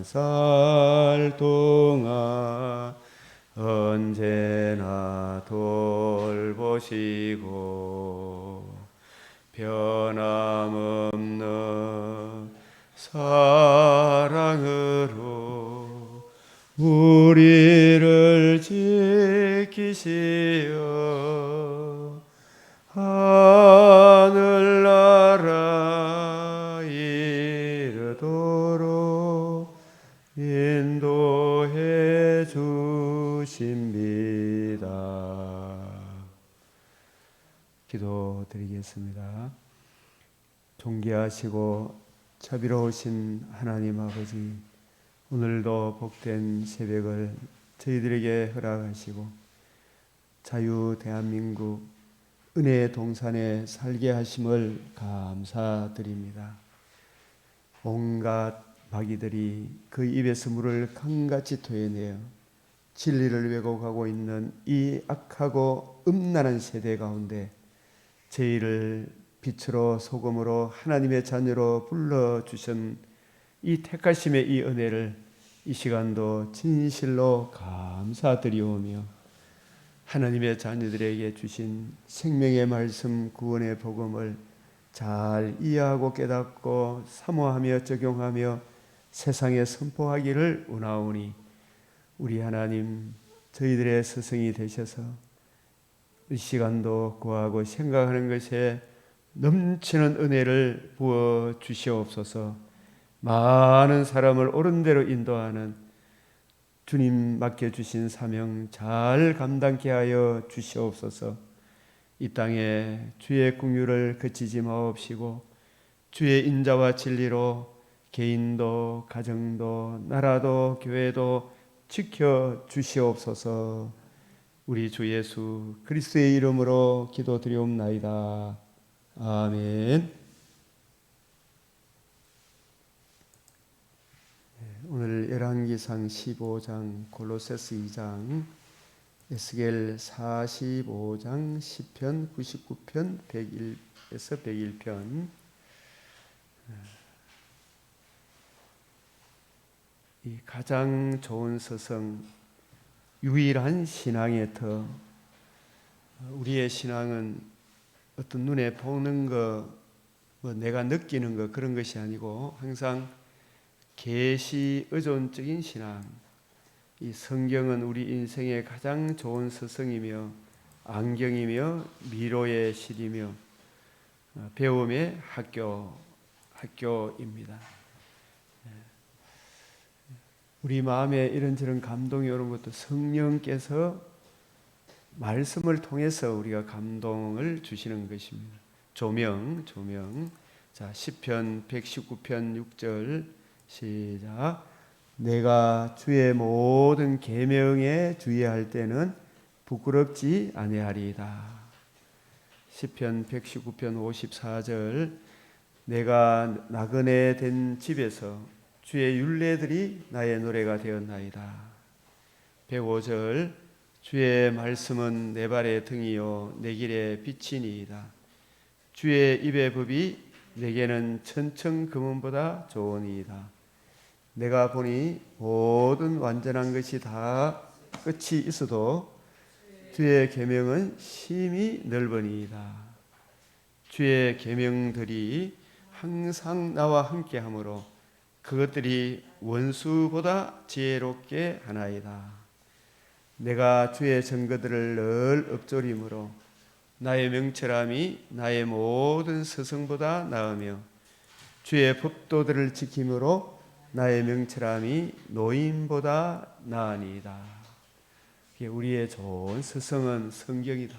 살 동안 언제나 돌보시고 변함없는 사랑으로 우리를 지키시어 하늘나라 이르도록 인도해 주십니다. 기도드리겠습니다. 존귀하시고 자비로우신 하나님 아버지, 오늘도 복된 새벽을 저희들에게 허락하시고 자유 대한민국 은혜의 동산에 살게 하심을 감사드립니다. 온갖 마귀들이 그 입에서 물을 강같이 토해내어 진리를 왜곡하고 있는 이 악하고 음란한 세대 가운데 저희를 빛으로 소금으로 하나님의 자녀로 불러주신 이 택하심의 이 은혜를 이 시간도 진실로 감사드리오며 하나님의 자녀들에게 주신 생명의 말씀 구원의 복음을 잘 이해하고 깨닫고 사모하며 적용하며 세상에 선포하기를 원하오니 우리 하나님 저희들의 스승이 되셔서 이 시간도 구하고 생각하는 것에 넘치는 은혜를 부어 주시옵소서. 많은 사람을 옳은 대로 인도하는 주님 맡겨주신 사명 잘 감당케 하여 주시옵소서. 이 땅에 주의 긍휼을 그치지 마옵시고 주의 인자와 진리로 개인도 가정도 나라도 교회도 지켜 주시옵소서. 우리 주 예수 그리스도의 이름으로 기도드리옵나이다. 아멘. 오늘 열왕기상 15장, 골로새서 2장, 에스겔 45장, 시편 99편, 101에서 101편. 이 가장 좋은 서성, 유일한 신앙의 터. 우리의 신앙은 어떤 눈에 보는 거, 내가 느끼는 거 그런 것이 아니고 항상 계시 의존적인 신앙. 이 성경은 우리 인생의 가장 좋은 서성이며 안경이며 미로의 실이며 배움의 학교입니다. 우리 마음에 이런저런 감동이 오는 것도 성령께서 말씀을 통해서 우리가 감동을 주시는 것입니다. 조명. 자, 시편 119편 6절 시작. 내가 주의 모든 계명에 주의할 때는 부끄럽지 아니하리이다. 시편 119편 54절. 내가 나그네 된 집에서 주의 율례들이 나의 노래가 되었나이다. 105절. 주의 말씀은 내 발의 등이요 내 길의 빛이니이다. 주의 입의 법이 내게는 천청 금은보다 좋으니이다. 내가 보니 모든 완전한 것이 다 끝이 있어도 주의 계명은 심히 넓으니이다. 주의 계명들이 항상 나와 함께하므로 그것들이 원수보다 지혜롭게 하나이다. 내가 주의 증거들을 늘 읊조림으로 나의 명철함이 나의 모든 스승보다 나으며 주의 법도들을 지킴으로 나의 명철함이 노인보다 나으니이다. 우리의 좋은 스승은 성경이다.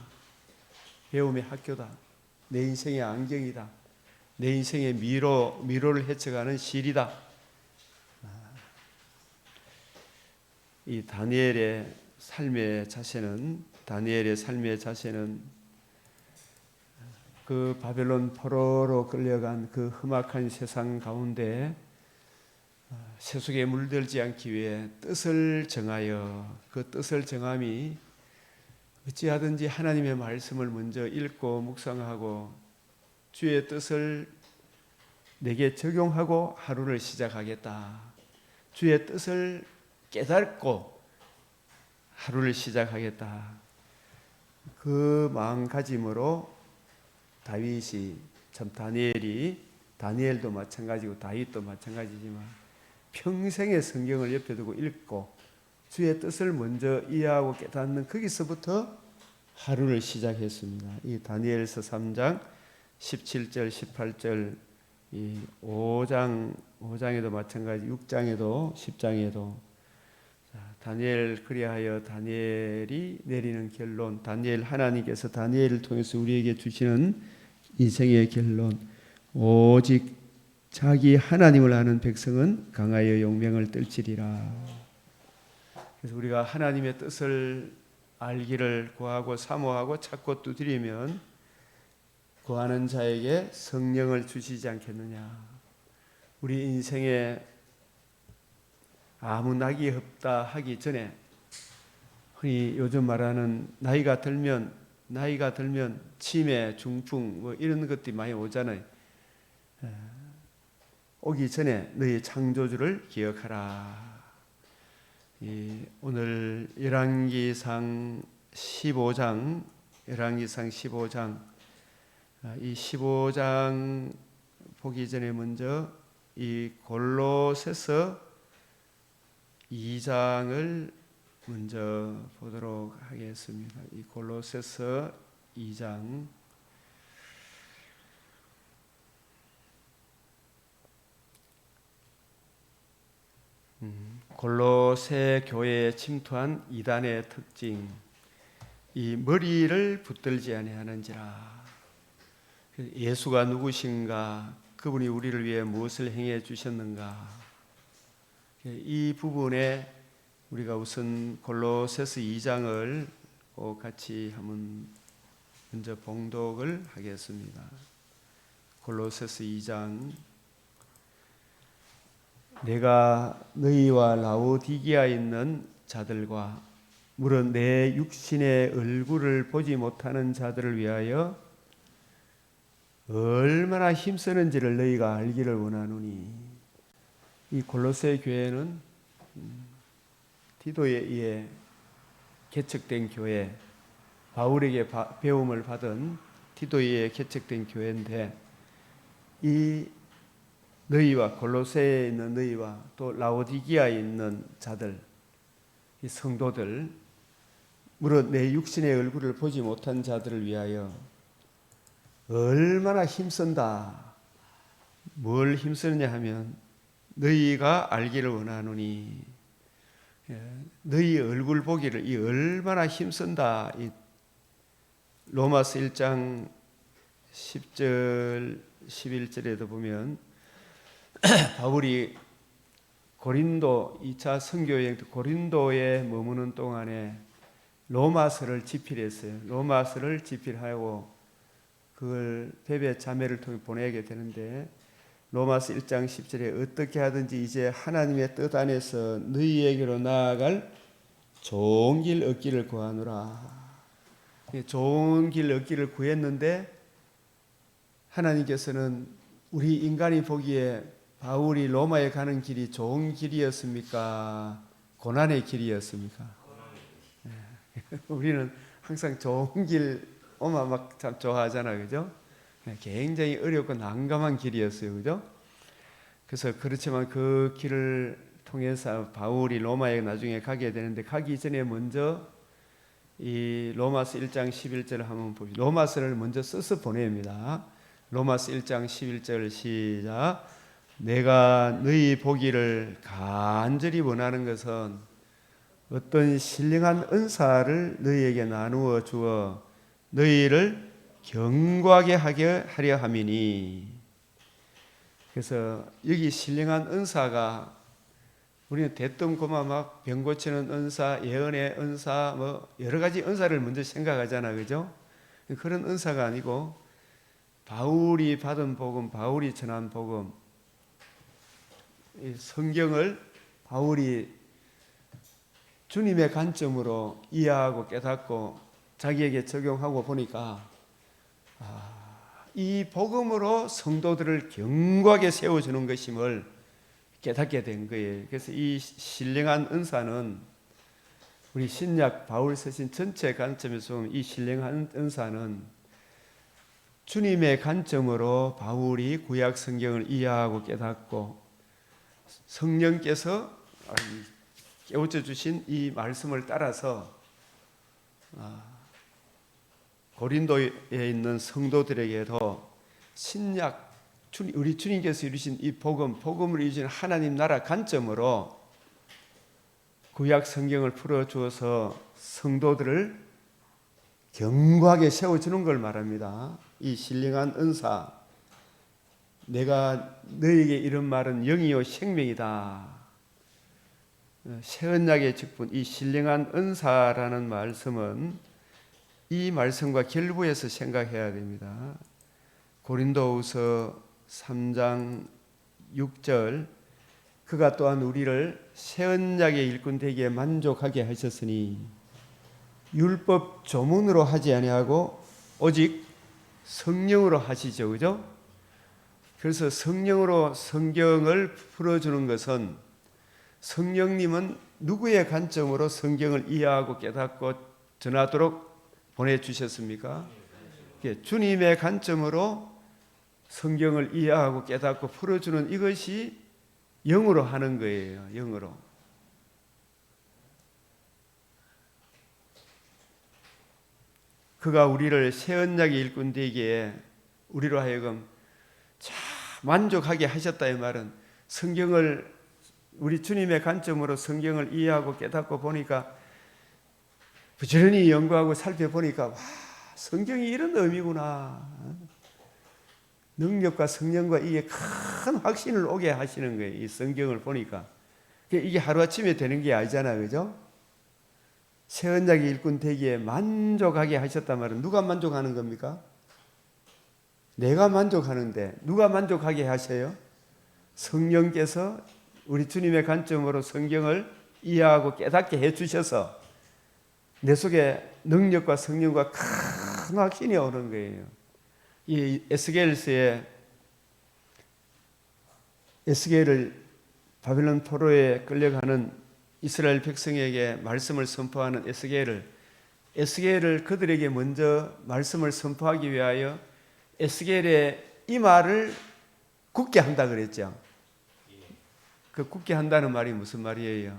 배움의 학교다. 내 인생의 안경이다. 내 인생의 미로를 헤쳐가는 실이다. 이 다니엘의 삶의 자세는 그 바벨론 포로로 끌려간 그 험악한 세상 가운데 세속에 물들지 않기 위해 뜻을 정하여 그 뜻을 정함이 어찌하든지 하나님의 말씀을 먼저 읽고 묵상하고 주의 뜻을 내게 적용하고 하루를 시작하겠다. 주의 뜻을 깨닫고 하루를 시작하겠다. 그 마음가짐으로 다윗이 참 다니엘도 마찬가지고 다윗도 마찬가지지만 평생의 성경을 옆에 두고 읽고 주의 뜻을 먼저 이해하고 깨닫는 거기서부터 하루를 시작했습니다. 이 다니엘서 3장 17절 18절 이 5장에도 마찬가지 6장에도 10장에도 다니엘 그리하여 다니엘이 내리는 결론 다니엘 하나님께서 다니엘을 통해서 우리에게 주시는 인생의 결론 오직 자기 하나님을 아는 백성은 강하여 용명을 떨치리라. 그래서 우리가 하나님의 뜻을 알기를 구하고 사모하고 찾고 두드리면 구하는 자에게 성령을 주시지 않겠느냐. 우리 인생에 아무 낙이 없다 하기 전에 흔히 요즘 말하는 나이가 들면 치매, 중풍 뭐 이런 것들이 많이 오잖아요. 오기 전에 너희 창조주를 기억하라. 오늘 열왕기상 15장 이 15장 보기 전에 먼저 이 골로새서 2장을 먼저 보도록 하겠습니다. 이 골로새서 2장 골로새 교회에 침투한 이단의 특징 이 머리를 붙들지 아니하는지라. 예수가 누구신가? 그분이 우리를 위해 무엇을 행해 주셨는가? 이 부분에 우리가 우선 골로새서 2장을 꼭 같이 한번 먼저 봉독을 하겠습니다. 골로새서 2장 내가 너희와 라오디게아에 있는 자들과 물론 내 육신의 얼굴을 보지 못하는 자들을 위하여 얼마나 힘쓰는지를 너희가 알기를 원하노니. 이 골로새 교회는 디도에 의해 개척된 교회, 바울에게 배움을 받은 디도에 의해 개척된 교회인데 이 너희와 골로새에 있는 너희와 또 라오디게아에 있는 자들, 이 성도들, 물론 내 육신의 얼굴을 보지 못한 자들을 위하여 얼마나 힘쓴다. 뭘 힘쓰느냐 하면 너희가 알기를 원하노니 너희 얼굴 보기를 이 얼마나 힘쓴다. 이 로마서 1장 10절 11절에도 보면 바울이 고린도 2차 선교여행 고린도에 머무는 동안에 로마서를 집필했어요. 로마서를 집필하고 그걸 베베 자매를 통해 보내게 되는데 로마서 1장 10절에 어떻게 하든지 이제 하나님의 뜻 안에서 너희에게로 나아갈 좋은 길 얻기를 구하노라. 좋은 길 얻기를 구했는데 하나님께서는 우리 인간이 보기에 바울이 로마에 가는 길이 좋은 길이었습니까? 고난의 길이었습니까? 우리는 항상 좋은 길 오면 막 참 좋아하잖아요, 그죠? 굉장히 어렵고 난감한 길이었어요, 그죠? 그래서 그렇지만 그 길을 통해서 바울이 로마에 나중에 가게 되는데 가기 전에 먼저 이 로마서 1장 11절을 한번 보시죠. 로마서를 먼저 써서 보냅니다. 로마서 1장 11절 시작. 내가 너희 보기를 간절히 원하는 것은 어떤 신령한 은사를 너희에게 나누어 주어 너희를 견고하게 하게 하려 함이니. 그래서 여기 신령한 은사가 우리는 대뜸 고마 막 병 고치는 은사, 예언의 은사, 뭐 여러 가지 은사를 먼저 생각하잖아, 그죠? 그런 은사가 아니고 바울이 받은 복음, 바울이 전한 복음, 이 성경을 바울이 주님의 관점으로 이해하고 깨닫고 자기에게 적용하고 보니까 이 복음으로 성도들을 견고하게 세워주는 것임을 깨닫게 된 거예요. 그래서 이 신령한 은사는 우리 신약 바울 서신 전체 관점에서 보면 이 신령한 은사는 주님의 관점으로 바울이 구약 성경을 이해하고 깨닫고 성령께서 깨우쳐 주신 이 말씀을 따라서 고린도에 있는 성도들에게도 신약 우리 주님께서 이루신 이 복음을 이루신 하나님 나라 관점으로 구약 성경을 풀어주어서 성도들을 견고하게 세워주는 걸 말합니다. 이 신령한 은사, 내가 너에게 이런 말은 영이요 생명이다. 새 언약의 직분, 이 신령한 은사라는 말씀은 이 말씀과 결부해서 생각해야 됩니다. 고린도후서 3장 6절, 그가 또한 우리를 새 언약의 일꾼 되기에 만족하게 하셨으니 율법 조문으로 하지 아니하고 오직 성령으로 하시죠. 그죠? 그래서 성령으로 성경을 풀어주는 것은 성령님은 누구의 관점으로 성경을 이해하고 깨닫고 전하도록 보내주셨습니까? 주님의 관점으로 성경을 이해하고 깨닫고 풀어주는 이것이 영으로 하는 거예요. 영으로. 그가 우리를 새 언약의 일꾼 되기에 우리로 하여금 참 만족하게 하셨다. 이 말은 성경을 우리 주님의 관점으로 성경을 이해하고 깨닫고 보니까 부지런히 연구하고 살펴보니까 와, 성경이 이런 의미구나. 능력과 성령과 이게 큰 확신을 오게 하시는 거예요. 이 성경을 보니까. 이게 하루아침에 되는 게 아니잖아요. 그죠? 새 언약의 일꾼 되기에 만족하게 하셨단 말은 누가 만족하는 겁니까? 내가 만족하는데 누가 만족하게 하세요? 성령께서 우리 주님의 관점으로 성경을 이해하고 깨닫게 해주셔서 내 속에 능력과 성령과 큰 확신이 오는 거예요. 이 에스겔서에 에스겔을 바벨론 포로에 끌려가는 이스라엘 백성에게 말씀을 선포하는 에스겔을 그들에게 먼저 말씀을 선포하기 위하여 에스겔의 이마를 굳게 한다 그랬죠. 그 굳게 한다는 말이 무슨 말이에요?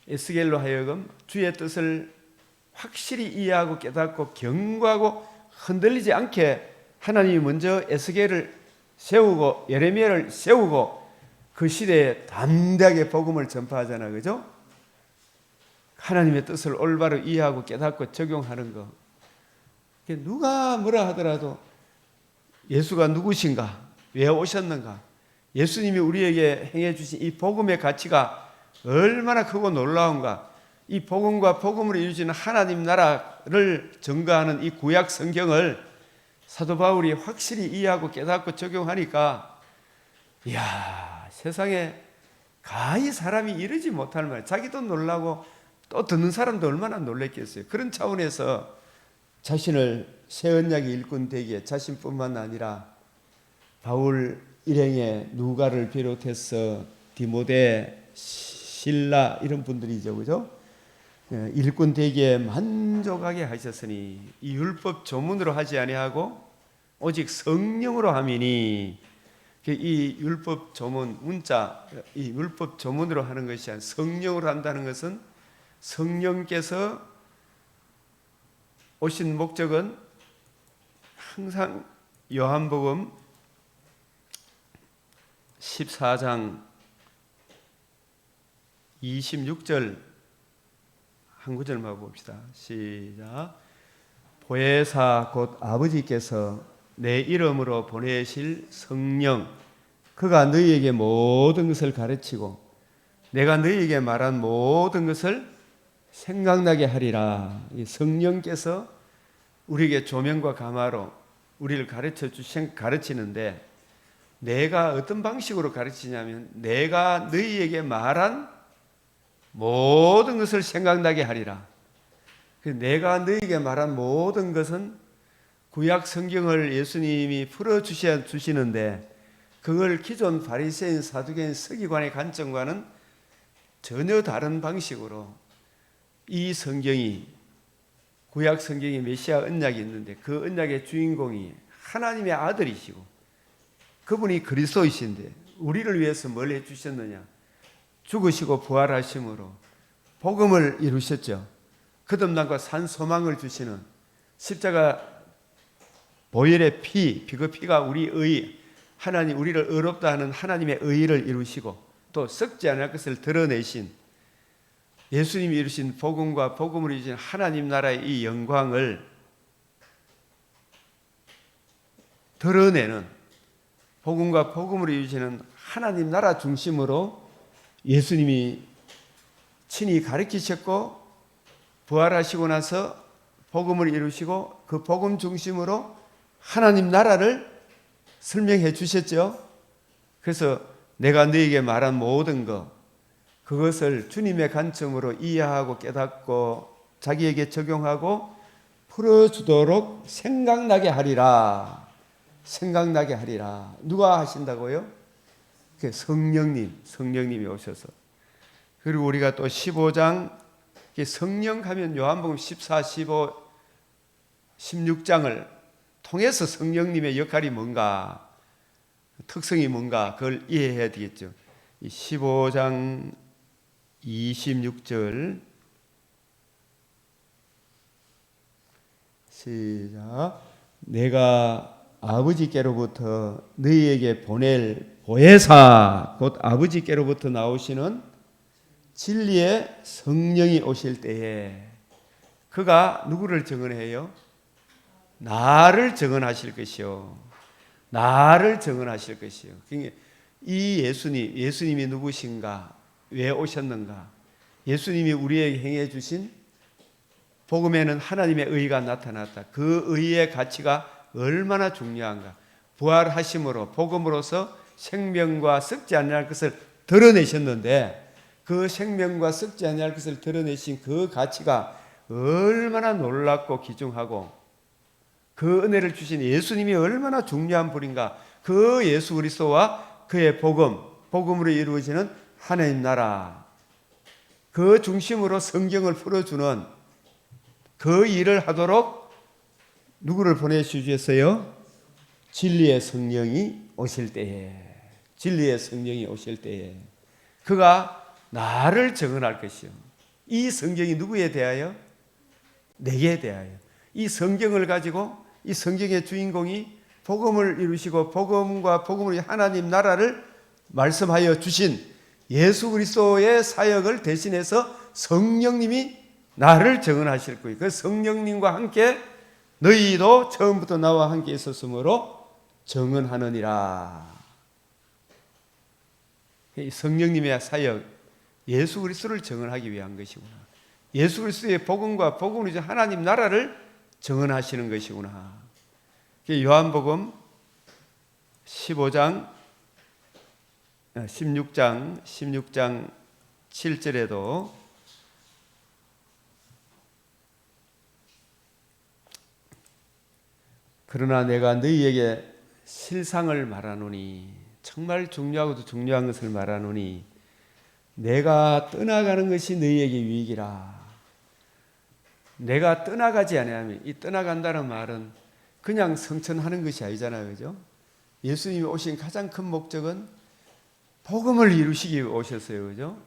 에스겔로 하여금 주의 뜻을 확실히 이해하고 깨닫고 견고하고 흔들리지 않게 하나님이 먼저 에스겔을 세우고 예레미야를 세우고 그 시대에 담대하게 복음을 전파하잖아요. 그죠? 하나님의 뜻을 올바로 이해하고 깨닫고 적용하는 거. 누가 뭐라 하더라도 예수가 누구신가? 왜 오셨는가? 예수님이 우리에게 행해 주신 이 복음의 가치가 얼마나 크고 놀라운가? 이 복음과 복음으로 이루어지는 하나님 나라를 증거하는 이 구약 성경을 사도 바울이 확실히 이해하고 깨닫고 적용하니까 이야, 세상에 가히 사람이 이르지 못할 말, 자기도 놀라고 또 듣는 사람도 얼마나 놀랬겠어요. 그런 차원에서 자신을 새 언약의 일꾼 되기에 자신뿐만 아니라 바울 일행의 누가를 비롯해서 디모데, 실라 이런 분들이죠. 그죠? 일꾼 되기에 만족하게 하셨으니 이 율법 조문으로 하지 아니하고 오직 성령으로 함이니, 이 율법 조문 문자, 이 율법 조문으로 하는 것이 아니라 성령으로 한다는 것은 성령께서 오신 목적은 항상 요한복음 14장 26절 한 구절만 봅시다. 시작. 보혜사 곧 아버지께서 내 이름으로 보내실 성령, 그가 너희에게 모든 것을 가르치고 내가 너희에게 말한 모든 것을 생각나게 하리라. 이 성령께서 우리에게 조명과 가마로 우리를 가르치는데 내가 어떤 방식으로 가르치냐면 내가 너희에게 말한 모든 것을 생각나게 하리라. 내가 너희에게 말한 모든 것은 구약 성경을 예수님이 풀어주시는데 그걸 기존 바리새인, 사두개인, 서기관의 관점과는 전혀 다른 방식으로 이 성경이, 구약 성경에 메시아 언약이 있는데 그 언약의 주인공이 하나님의 아들이시고 그분이 그리스도이신데 우리를 위해서 뭘 해주셨느냐? 죽으시고 부활하심으로 복음을 이루셨죠. 거듭남과 산 소망을 주시는 십자가 보혈의 피, 그 피가 우리의 하나님, 우리를 의롭다 하는 하나님의 의를 이루시고 또 썩지 않을 것을 드러내신 예수님이 이루신 복음과 복음을 이루신 하나님 나라의 이 영광을 드러내는, 복음과 복음을 이루시는 하나님 나라 중심으로 예수님이 친히 가르치셨고 부활하시고 나서 복음을 이루시고 그 복음 중심으로 하나님 나라를 설명해 주셨죠. 그래서 내가 너에게 말한 모든 것, 그것을 주님의 관점으로 이해하고 깨닫고 자기에게 적용하고 풀어주도록 생각나게 하리라. 생각나게 하리라. 누가 하신다고요? 성령님이 오셔서. 그리고 우리가 또 15장, 성령 하면 요한복음 14, 15, 16장을 통해서 성령님의 역할이 뭔가, 특성이 뭔가, 그걸 이해해야 되겠죠. 15장 26절 시작. 내가 아버지께로부터 너희에게 보낼 보혜사, 곧 아버지께로부터 나오시는 진리의 성령이 오실 때에 그가 누구를 증언해요? 나를 증언하실 것이요. 나를 증언하실 것이요. 이 예수님이 누구신가? 왜 오셨는가? 예수님이 우리에게 행해 주신 복음에는 하나님의 의가 나타났다. 그 의의 가치가 얼마나 중요한가? 부활하심으로 복음으로서 생명과 썩지 아니할 것을 드러내셨는데 그 생명과 썩지 아니할 것을 드러내신 그 가치가 얼마나 놀랍고 귀중하고 그 은혜를 주신 예수님이 얼마나 중요한 분인가? 그 예수 그리스도와 그의 복음으로 이루어지는 하나님 나라, 그 중심으로 성경을 풀어주는 그 일을 하도록 누구를 보내주셨어요? 진리의 성령이 오실 때에, 진리의 성령이 오실 때에 그가 나를 증언할 것이요. 이 성경이 누구에 대하여? 내게 대하여. 이 성경을 가지고 이 성경의 주인공이 복음을 이루시고 복음과 복음으로 하나님 나라를 말씀하여 주신 예수 그리스도의 사역을 대신해서 성령님이 나를 증언하실 거예요. 그 성령님과 함께 너희도 처음부터 나와 함께 있었으므로 증언하느니라. 성령님의 사역, 예수 그리스도를 증언하기 위한 것이구나. 예수 그리스도의 복음과 복음으로 이제 하나님 나라를 증언하시는 것이구나. 요한복음 16장 7절에도 그러나 내가 너희에게 실상을 말하노니, 정말 중요하고도 중요한 것을 말하노니 내가 떠나가는 것이 너희에게 유익이라. 내가 떠나가지 아니하면, 이 떠나간다는 말은 그냥 성천하는 것이 아니잖아요, 그죠? 예수님이 오신 가장 큰 목적은 복음을 이루시기 위해 오셨어요, 그죠?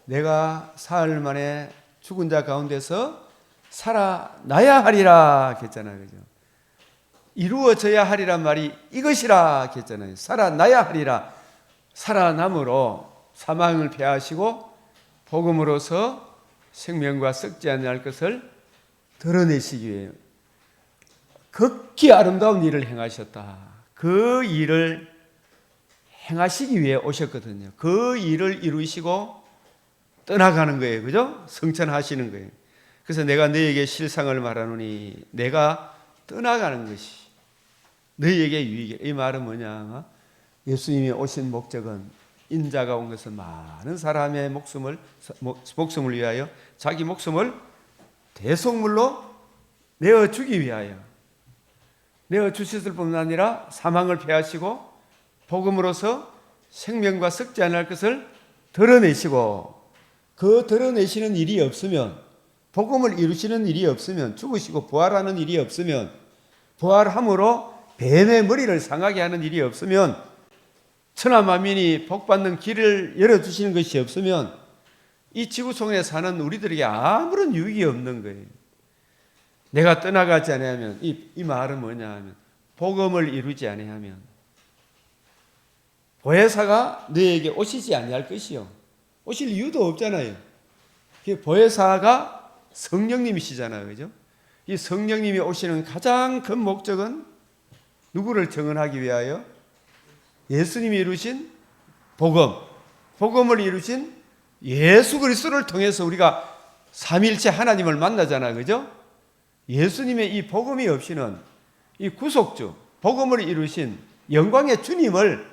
내가 사흘 만에 죽은 자 가운데서 살아나야 하리라 했잖아요, 그죠? 이루어져야 하리란 말이 이것이라 했잖아요. 살아나야 하리라. 살아남으로 사망을 패하시고 복음으로서 생명과 썩지 아니할 것을 드러내시기 위해 극히 아름다운 일을 행하셨다. 그 일을 행하시기 위해 오셨거든요. 그 일을 이루시고 떠나가는 거예요, 그죠? 성천하시는 거예요. 그래서 내가 너희에게 실상을 말하노니 내가 떠나가는 것이 너희에게 유익이라. 이 말은 뭐냐? 예수님이 오신 목적은 인자가 온 것은 많은 사람의 목숨을 위하여 자기 목숨을 대속물로 내어주기 위하여 내어주셨을 뿐만 아니라 사망을 패하시고 복음으로서 생명과 썩지 않을 것을 드러내시고, 그 드러내시는 일이 없으면, 복음을 이루시는 일이 없으면, 죽으시고 부활하는 일이 없으면, 부활함으로 뱀의 머리를 상하게 하는 일이 없으면, 천하 만민이 복받는 길을 열어주시는 것이 없으면 이 지구촌에 사는 우리들에게 아무런 유익이 없는 거예요. 내가 떠나가지 아니하면, 이 말은 뭐냐 하면, 복음을 이루지 아니하면 보혜사가 너에게 오시지 아니할 것이요. 오실 이유도 없잖아요. 보혜사가 성령님이시잖아요. 그죠? 이 성령님이 오시는 가장 큰 목적은 누구를 증언하기 위하여? 예수님이 이루신 복음, 복음을 이루신 예수 그리스도를 통해서 우리가 삼위일체 하나님을 만나잖아요. 그죠? 예수님의 이 복음이 없이는 이 구속주, 복음을 이루신 영광의 주님을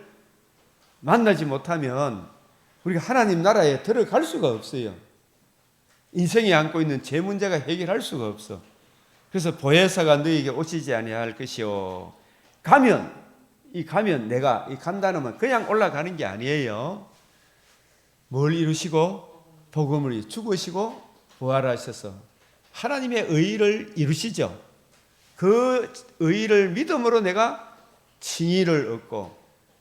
만나지 못하면 우리가 하나님 나라에 들어갈 수가 없어요. 인생이 안고 있는 제 문제가 해결할 수가 없어. 그래서 보혜사가 너에게 오시지 아니할 것이요. 가면 내가 간다는 그냥 올라가는 게 아니에요. 뭘 이루시고 복음을 죽으시고 부활하셔서 하나님의 의를 이루시죠. 그 의를 믿음으로 내가 칭의를 얻고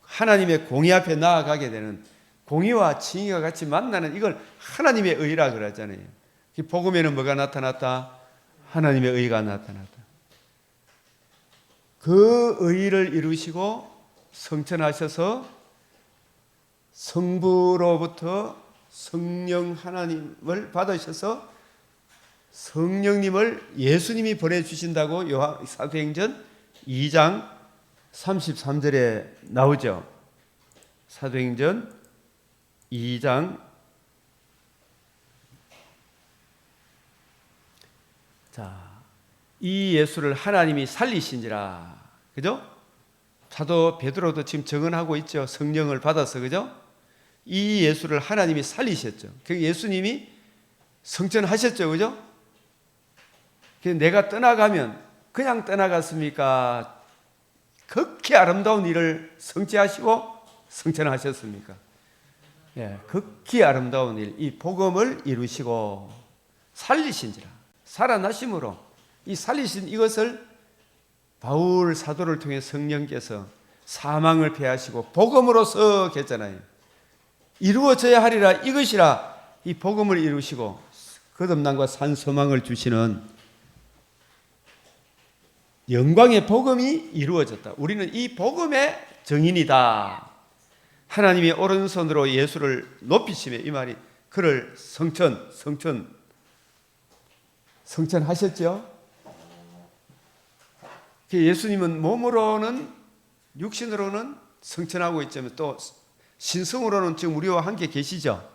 하나님의 공의 앞에 나아가게 되는, 공의와 칭의가 같이 만나는, 이걸 하나님의 의라 그러잖아요. 복음에는 뭐가 나타났다? 하나님의 의가 나타났다. 그 의를 이루시고 성천하셔서 성부로부터 성령 하나님을 받으셔서 성령님을 예수님이 보내주신다고 사도행전 2장 33절에 나오죠. 사도행전 2장, 이 예수를 하나님이 살리신지라. 그죠? 사도 베드로도 지금 증언하고 있죠. 성령을 받아서. 그죠? 이 예수를 하나님이 살리셨죠. 그 예수님이 성천하셨죠. 그죠? 내가 떠나가면 그냥 떠나갔습니까? 극히 아름다운 일을 성취하시고 성천하셨습니까? 예, 극히 아름다운 일, 이 복음을 이루시고 살리신지라. 살아나심으로 이 살리신 이것을 바울 사도를 통해 성령께서 사망을 패하시고 복음으로서 했잖아요. 이루어져야 하리라, 이것이라. 이 복음을 이루시고 거듭남과 산 소망을 주시는 영광의 복음이 이루어졌다. 우리는 이 복음의 증인이다. 하나님이 오른손으로 예수를 높이시며, 이 말이 그를 성천하셨죠. 예수님은 몸으로는, 육신으로는 성천하고 있지만 또 신성으로는 지금 우리와 함께 계시죠.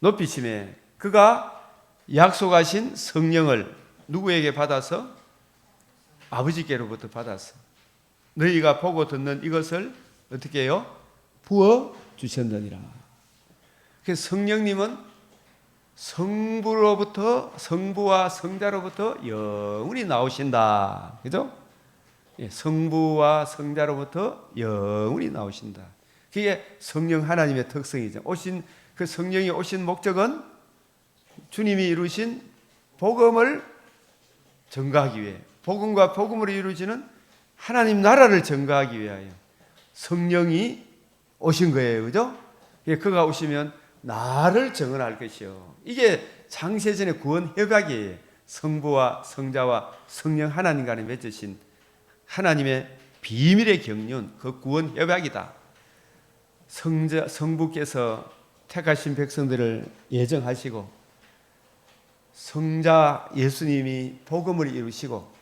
높이시며 그가 약속하신 성령을 누구에게 받아서? 아버지께로부터 받았어. 너희가 보고 듣는 이것을 어떻게 해요? 부어 주셨느니라. 그래서 성령님은 성부로부터, 성부와 성자로부터 영원히 나오신다. 그죠? 성부와 성자로부터 영원히 나오신다. 그게 성령 하나님의 특성이죠. 그 성령이 오신 목적은 주님이 이루신 복음을 전가하기 위해, 복음과 복음으로 이루어지는 하나님 나라를 전가하기 위하여 성령이 오신 거예요. 그죠? 그가 오시면 나를 증언할 것이요. 이게 창세전의 구원 협약이에요. 성부와 성자와 성령 하나님 간에 맺으신 하나님의 비밀의 경륜, 그 구원 협약이다. 성부께서 택하신 백성들을 예정하시고 성자 예수님이 복음을 이루시고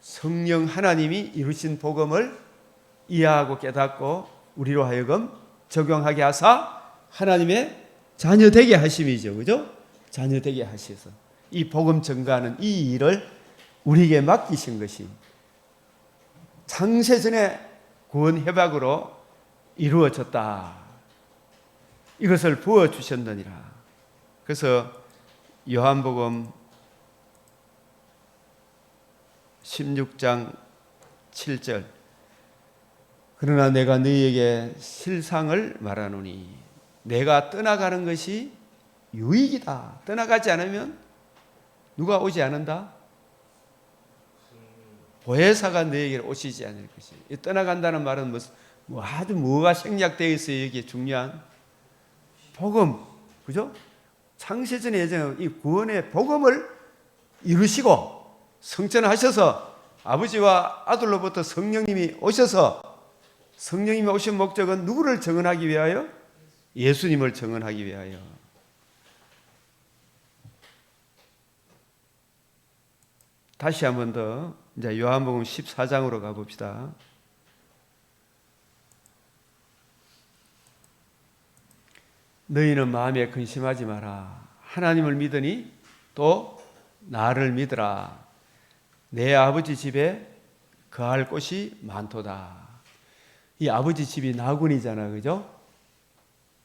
성령 하나님이 이루신 복음을 이해하고 깨닫고 우리로 하여금 적용하게 하사 하나님의 자녀 되게 하심이죠. 그죠? 자녀 되게 하셔서 이 복음 전가하는 이 일을 우리에게 맡기신 것이 창세전의 구원 협약으로 이루어졌다. 이것을 부어주셨느니라. 그래서 요한복음 16장 7절 그러나 내가 너희에게 실상을 말하노니 내가 떠나가는 것이 유익이다. 떠나가지 않으면 누가 오지 않는다? 보혜사가 너희에게 오시지 않을 것이. 떠나간다는 말은 아주 뭐가 생략되어 있어요. 여기에 중요한 복음, 그죠? 창세전의 예정은 이 구원의 복음을 이루시고 성천하셔서 아버지와 아들로부터 성령님이 오셔서, 성령님이 오신 목적은 누구를 증언하기 위하여? 예수님을 증언하기 위하여. 다시 한 번 더 이제 요한복음 14장으로 가봅시다. 너희는 마음에 근심하지 마라. 하나님을 믿으니 또 나를 믿으라. 내 아버지 집에 거할 곳이 많도다. 이 아버지 집이 나군이잖아, 그죠?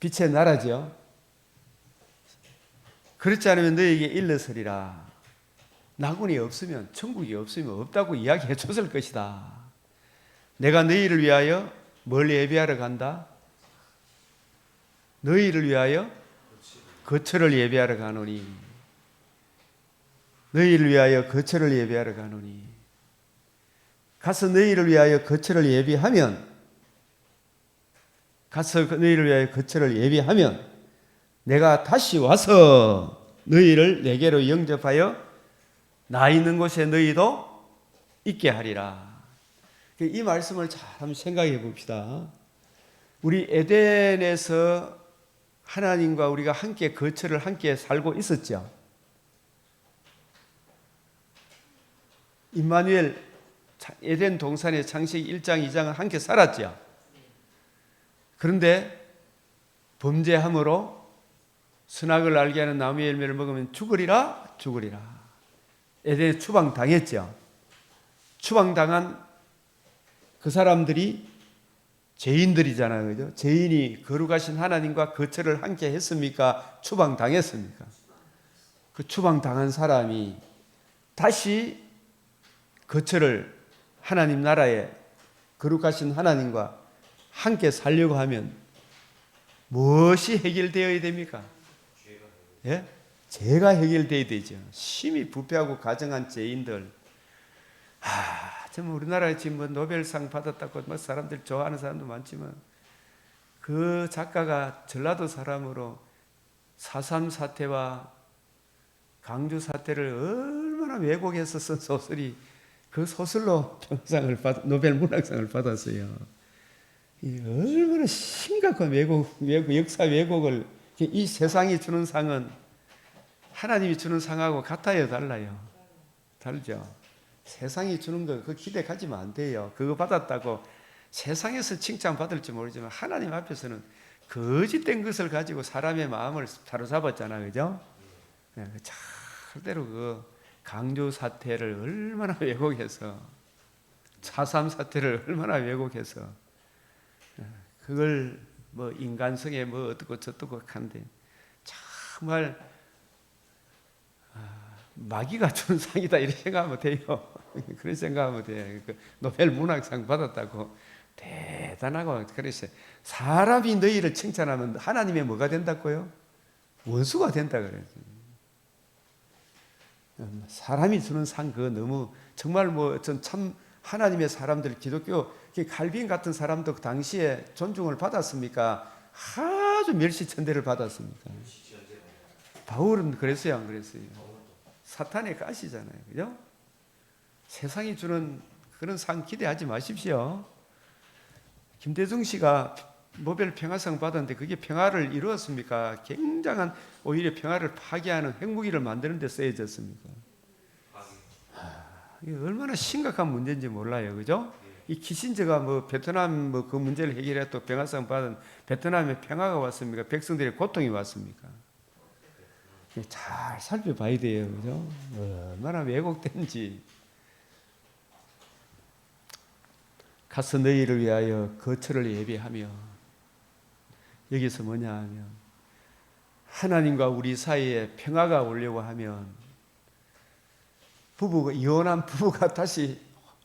빛의 나라죠. 그렇지 않으면 너희에게 일러서리라. 나군이 없으면, 천국이 없으면 없다고 이야기해 줬을 것이다. 내가 너희를 위하여 뭘 예비하러 간다? 너희를 위하여 거처를 예비하러 가노니. 너희를 위하여 거처를 예비하러 가노니. 가서 너희를 위하여 거처를 예비하면, 내가 다시 와서 너희를 내게로 영접하여 나 있는 곳에 너희도 있게 하리라. 이 말씀을 잘 한번 생각해 봅시다. 우리 에덴에서 하나님과 우리가 함께 거처를 함께 살고 있었죠. 임마누엘 에덴 동산의 창세기 1장 2장은 함께 살았죠. 그런데 범죄함으로 선악을 알게 하는 나무의 열매를 먹으면 죽으리라. 에덴에 추방당했죠. 추방당한 그 사람들이 죄인들이잖아요, 그죠? 죄인이 거룩하신 하나님과 거처를 함께 했습니까? 추방당했습니까? 그 추방당한 사람이 다시 거처를 하나님 나라에 거룩하신 하나님과 함께 살려고 하면 무엇이 해결되어야 됩니까? 예? 죄가 해결되어야 되죠. 심히 부패하고 가정한 죄인들. 정말 우리나라에 지금 노벨상 받았다고 사람들 좋아하는 사람도 많지만 그 작가가 전라도 사람으로 4.3 사태와 강주 사태를 얼마나 왜곡해서 쓴 소설이 그 소설로 노벨 문학상을 받았어요. 얼마나 심각한 역사 왜곡을. 이 세상이 주는 상은 하나님이 주는 상하고 같아요, 달라요? 다르죠. 세상이 주는 거 그 기대 가지면 안 돼요. 그거 받았다고 세상에서 칭찬받을지 모르지만 하나님 앞에서는 거짓된 것을 가지고 사람의 마음을 사로잡았잖아, 그죠? 절대로 그 강조 사태를 얼마나 왜곡해서 4.3 사태를 얼마나 왜곡해서 그걸 인간성에 어떻고 저떻고 한데 정말 마귀가 준 상이다 이렇게 생각하면 돼요. 그런 생각하면 돼요. 노벨 문학상 받았다고 대단하고. 그래서 사람이 너희를 칭찬하면 하나님의 뭐가 된다고요? 원수가 된다 그래요. 사람이 주는 상 그거 너무 정말 전 참 하나님의 사람들 기독교 칼빈 같은 사람도 그 당시에 존중을 받았습니까? 아주 멸시천대를 받았습니까? 바울은 그랬어요, 안 그랬어요? 사탄의 가시잖아요, 그죠? 세상이 주는 그런 상 기대하지 마십시오. 김대중 씨가 노벨 평화상 받았는데 그게 평화를 이루었습니까? 굉장한 오히려 평화를 파괴하는 핵무기를 만드는 데 쓰여졌습니까? 이게 얼마나 심각한 문제인지 몰라요, 그죠? 이 키신저가 베트남 그 문제를 해결해 또 평화상 받은 베트남에 평화가 왔습니까? 백성들의 고통이 왔습니까? 잘 살펴봐야 돼요, 그죠? 얼마나 왜곡된지. 가서 너희를 위하여 거처를 예비하며. 여기서 뭐냐 하면 하나님과 우리 사이에 평화가 오려고 하면 이혼한 부부가 다시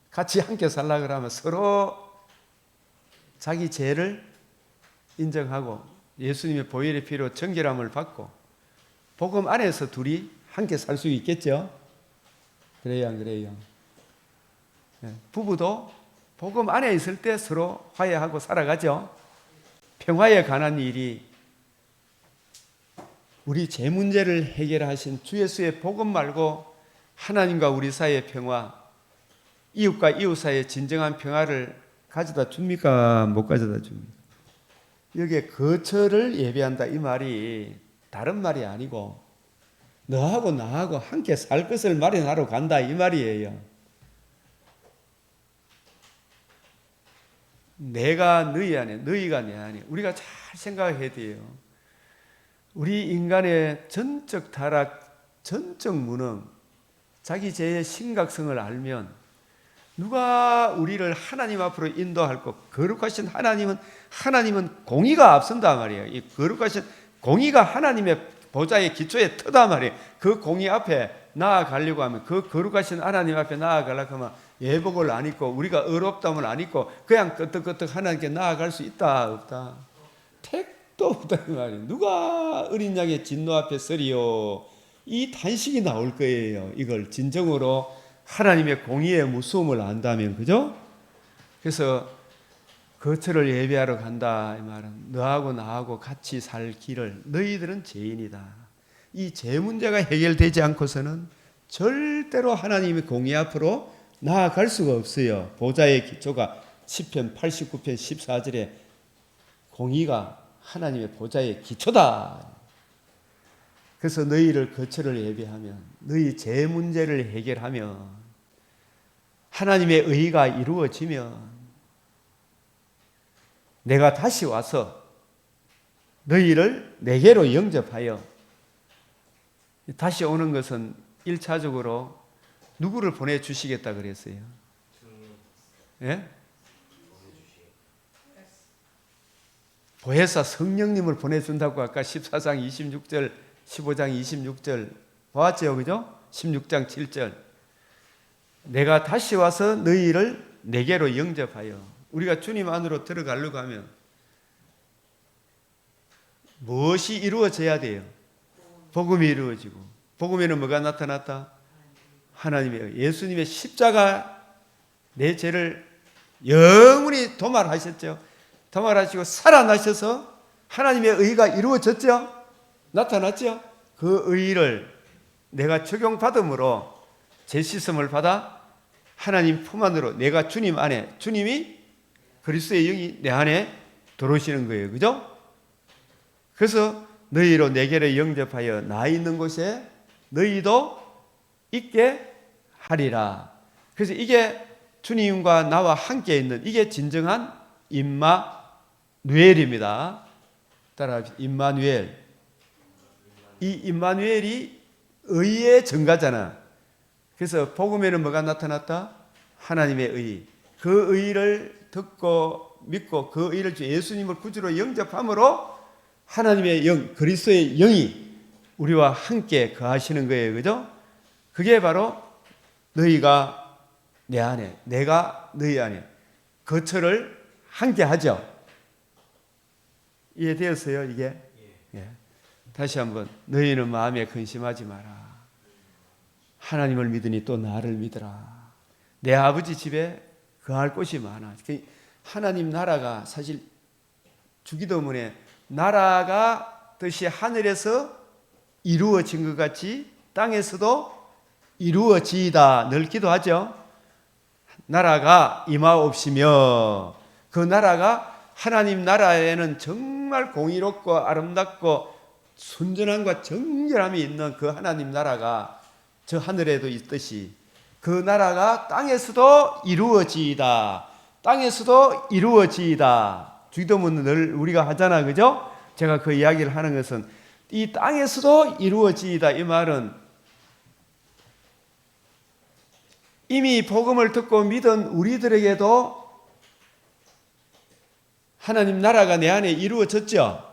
같이 함께 살려고 하면 서로 자기 죄를 인정하고 예수님의 보혈의 피로 정결함을 받고 복음 안에서 둘이 함께 살 수 있겠죠? 그래요, 안 그래요? 부부도 복음 안에 있을 때 서로 화해하고 살아가죠. 평화에 관한 일이 우리 죄 문제를 해결하신 주 예수의 복음 말고 하나님과 우리 사이의 평화, 이웃과 이웃 사이의 진정한 평화를 가져다 줍니까? 못 가져다 줍니까? 여기에 거처를 예배한다 이 말이 다른 말이 아니고 너하고 나하고 함께 살 것을 마련하러 간다 이 말이에요. 내가 너희 안에, 너희가 내 안에. 우리가 잘 생각해야 돼요. 우리 인간의 전적 타락, 전적 무능, 자기 죄의 심각성을 알면 누가 우리를 하나님 앞으로 인도할 것, 거룩하신 하나님은 공의가 앞선다 말이에요. 이 거룩하신 공의가 하나님의 보좌의 기초에 터다 말이에요. 그 공의 앞에 나아가려고 하면, 그 거룩하신 하나님 앞에 나아가려고 하면 예복을 안 입고 우리가 의롭다함을 안 입고 그냥 끄떡끄떡 하나님께 나아갈 수 있다 없다? 택도 없다 이 말이에요. 누가 어린 양의 진노 앞에 서리요? 이 단식이 나올 거예요. 이걸 진정으로 하나님의 공의의 무서움을 안다면, 그죠? 그래서 거처를 예배하러 간다 이 말은 너하고 나하고 같이 살 길을, 너희들은 죄인이다. 이 죄 문제가 해결되지 않고서는 절대로 하나님의 공의 앞으로 나아갈 수가 없어요. 보좌의 기초가 시편 89편 14절에 공의가 하나님의 보좌의 기초다. 그래서 너희를 거처를 예배하면, 너희 죄 문제를 해결하면, 하나님의 의가 이루어지면 내가 다시 와서 너희를 내게로 영접하여, 다시 오는 것은 1차적으로 누구를 보내주시겠다 그랬어요? 예? 보혜사 성령님을 보내준다고 아까 14장 26절 15장 26절 보았죠, 그죠? 16장 7절 내가 다시 와서 너희를 내게로 영접하여. 우리가 주님 안으로 들어가려고 하면 무엇이 이루어져야 돼요? 복음이 이루어지고, 복음에는 뭐가 나타났다? 하나님의, 예수님의 십자가 내 죄를 영원히 도말하셨죠. 도말하시고 살아나셔서 하나님의 의가 이루어졌죠. 나타났죠. 그 의를 내가 적용받음으로 제 씻음을 받아 하나님 품 안으로, 내가 주님 안에, 주님이 그리스도의 영이 내 안에 들어오시는 거예요. 그죠? 그래서 너희로 내게로 영접하여 나 있는 곳에 너희도 있게 하리라. 그래서 이게 주님과 나와 함께 있는, 이게 진정한 임마누엘입니다. 따라 임마누엘. 이 임마누엘이 의의 증가잖아. 그래서 복음에는 뭐가 나타났다? 하나님의 의. 그 의를 듣고 믿고 그 의를 주 예수님을 구주로 영접함으로 하나님의 영, 그리스도의 영이 우리와 함께 거하시는 거예요. 그죠? 그게 바로 너희가 내 안에, 내가 너희 안에 거처를 함께 하죠. 이해되었어요, 이게? 예. 다시 한번, 너희는 마음에 근심하지 마라. 하나님을 믿으니 또 나를 믿으라. 내 아버지 집에 거할 곳이 많아. 하나님 나라가 사실 주기도문에 나라가 뜻이 하늘에서 이루어진 것 같이 땅에서도 이루어지이다 늘 기도하죠. 나라가 임하옵시며, 그 나라가, 하나님 나라에는 정말 공의롭고 아름답고 순전함과 정결함이 있는 그 하나님 나라가 저 하늘에도 있듯이 그 나라가 땅에서도 이루어지이다. 땅에서도 이루어지이다. 주기도문은 늘 우리가 하잖아, 그죠? 제가 그 이야기를 하는 것은 이 땅에서도 이루어지이다. 이 말은 이미 복음을 듣고 믿은 우리들에게도 하나님 나라가 내 안에 이루어졌죠.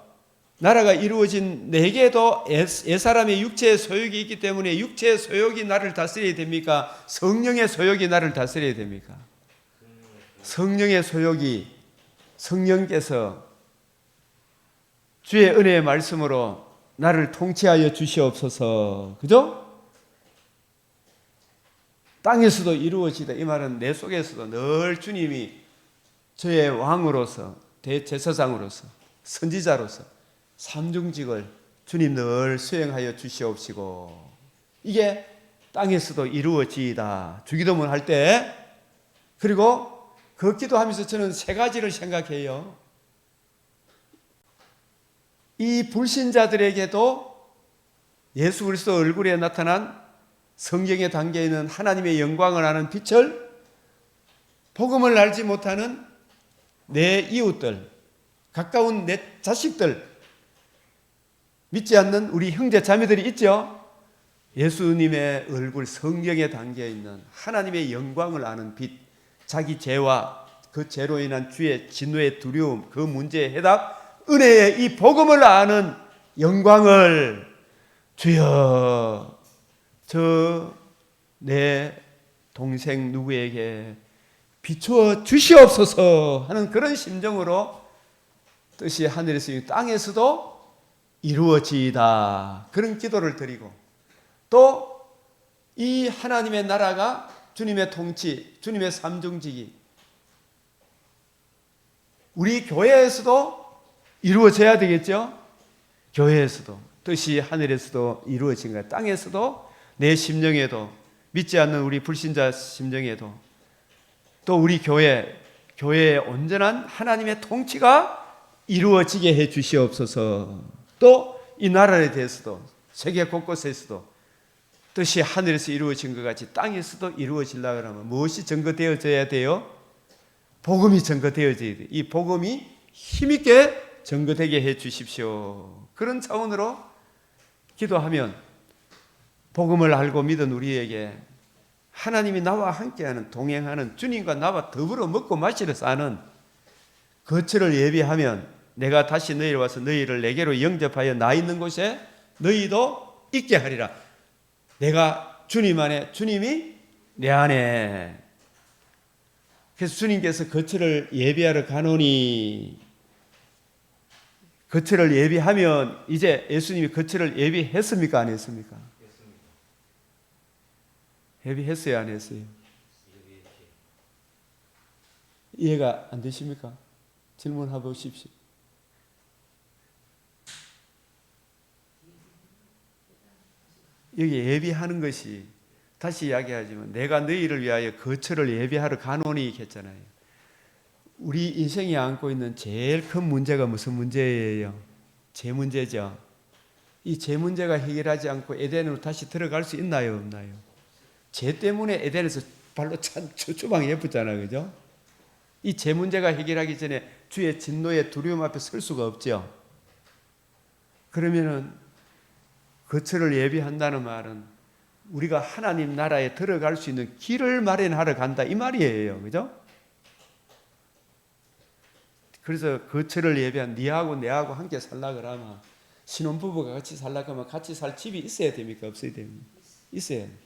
나라가 이루어진 내게도 옛사람의 육체의 소욕이 있기 때문에 육체의 소욕이 나를 다스려야 됩니까? 성령의 소욕이 나를 다스려야 됩니까? 성령의 소욕이, 성령께서 주의 은혜의 말씀으로 나를 통치하여 주시옵소서. 그죠? 땅에서도 이루어지다. 이 말은 내 속에서도 늘 주님이 저의 왕으로서, 대제사장으로서, 선지자로서 삼중직을 주님 늘 수행하여 주시옵시고, 이게 땅에서도 이루어지이다. 주기도문 할 때. 그리고 그 기도하면서 저는 세 가지를 생각해요. 이 불신자들에게도 예수 그리스도 얼굴에 나타난 성경에 담겨있는 하나님의 영광을 아는 빛을 복음을 알지 못하는 내 이웃들, 가까운 내 자식들, 믿지 않는 우리 형제 자매들이 있죠. 예수님의 얼굴, 성경에 담겨있는 하나님의 영광을 아는 빛, 자기 죄와 그 죄로 인한 주의 진노의 두려움, 그 문제의 해답, 은혜의 이 복음을 아는 영광을 주여 저 내 동생 누구에게 비추어 주시옵소서 하는 그런 심정으로 뜻이 하늘에서 땅에서도 이루어지이다. 그런 기도를 드리고, 또 이 하나님의 나라가 주님의 통치, 주님의 삼중직이 우리 교회에서도 이루어져야 되겠죠. 교회에서도 뜻이 하늘에서도 이루어진 거야. 땅에서도 내 심령에도, 믿지 않는 우리 불신자 심령에도, 또 우리 교회의 온전한 하나님의 통치가 이루어지게 해 주시옵소서. 또 이 나라에 대해서도 세계 곳곳에서도 뜻이 하늘에서 이루어진 것 같이 땅에서도 이루어지려고 하면 무엇이 증거되어져야 돼요? 복음이 증거되어져야 돼요. 이 복음이 힘있게 증거되게 해 주십시오. 그런 차원으로 기도하면 복음을 알고 믿은 우리에게 하나님이 나와 함께하는, 동행하는, 주님과 나와 더불어 먹고 마시러 사는 거처를 예비하면 내가 다시 너희를 와서 너희를 내게로 영접하여 나 있는 곳에 너희도 있게 하리라. 내가 주님 안에, 주님이 내 안에. 그래서 주님께서 거처를 예비하러 가노니, 거처를 예비하면 이제 예수님이 거처를 예비했습니까? 안 했습니까? 예비했어요? 안 했어요? 이해가 안 되십니까? 질문해 보십시오. 여기 예비하는 것이, 다시 이야기하지만 내가 너희를 위하여 거처를 예비하러 가노니 했잖아요. 우리 인생이 안고 있는 제일 큰 문제가 무슨 문제예요? 죄 문제죠. 이 죄 문제가 해결하지 않고 에덴으로 다시 들어갈 수 있나요? 없나요? 죄 때문에 에덴에서 발로 찬 주방에 예쁘잖아요. 그죠? 이 죄 문제가 해결하기 전에 주의 진노의 두려움 앞에 설 수가 없죠. 그러면은 거처를 예비한다는 말은 우리가 하나님 나라에 들어갈 수 있는 길을 마련하러 간다, 이 말이에요. 그죠? 그래서 거처를 예비한, 니하고 내하고 함께 살라 그러면, 신혼부부가 같이 살라 그러면 같이 살 집이 있어야 됩니까? 없어야 됩니까? 있어야 돼요.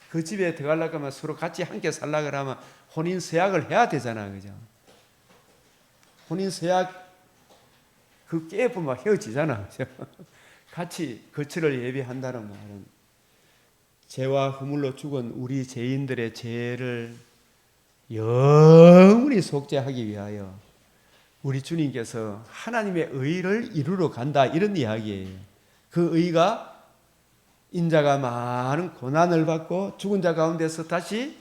그 집에 들어가려고 하면 서로 같이 함께 살라 그러면 혼인 서약을 해야 되잖아. 그죠? 혼인 서약 그 깨보면 헤어지잖아. 그죠? 같이 거처를 예비한다는 말은 죄와 허물로 죽은 우리 죄인들의 죄를 영원히 속죄하기 위하여 우리 주님께서 하나님의 의를 이루러 간다, 이런 이야기예요. 그 의가 인자가 많은 고난을 받고 죽은 자 가운데서 다시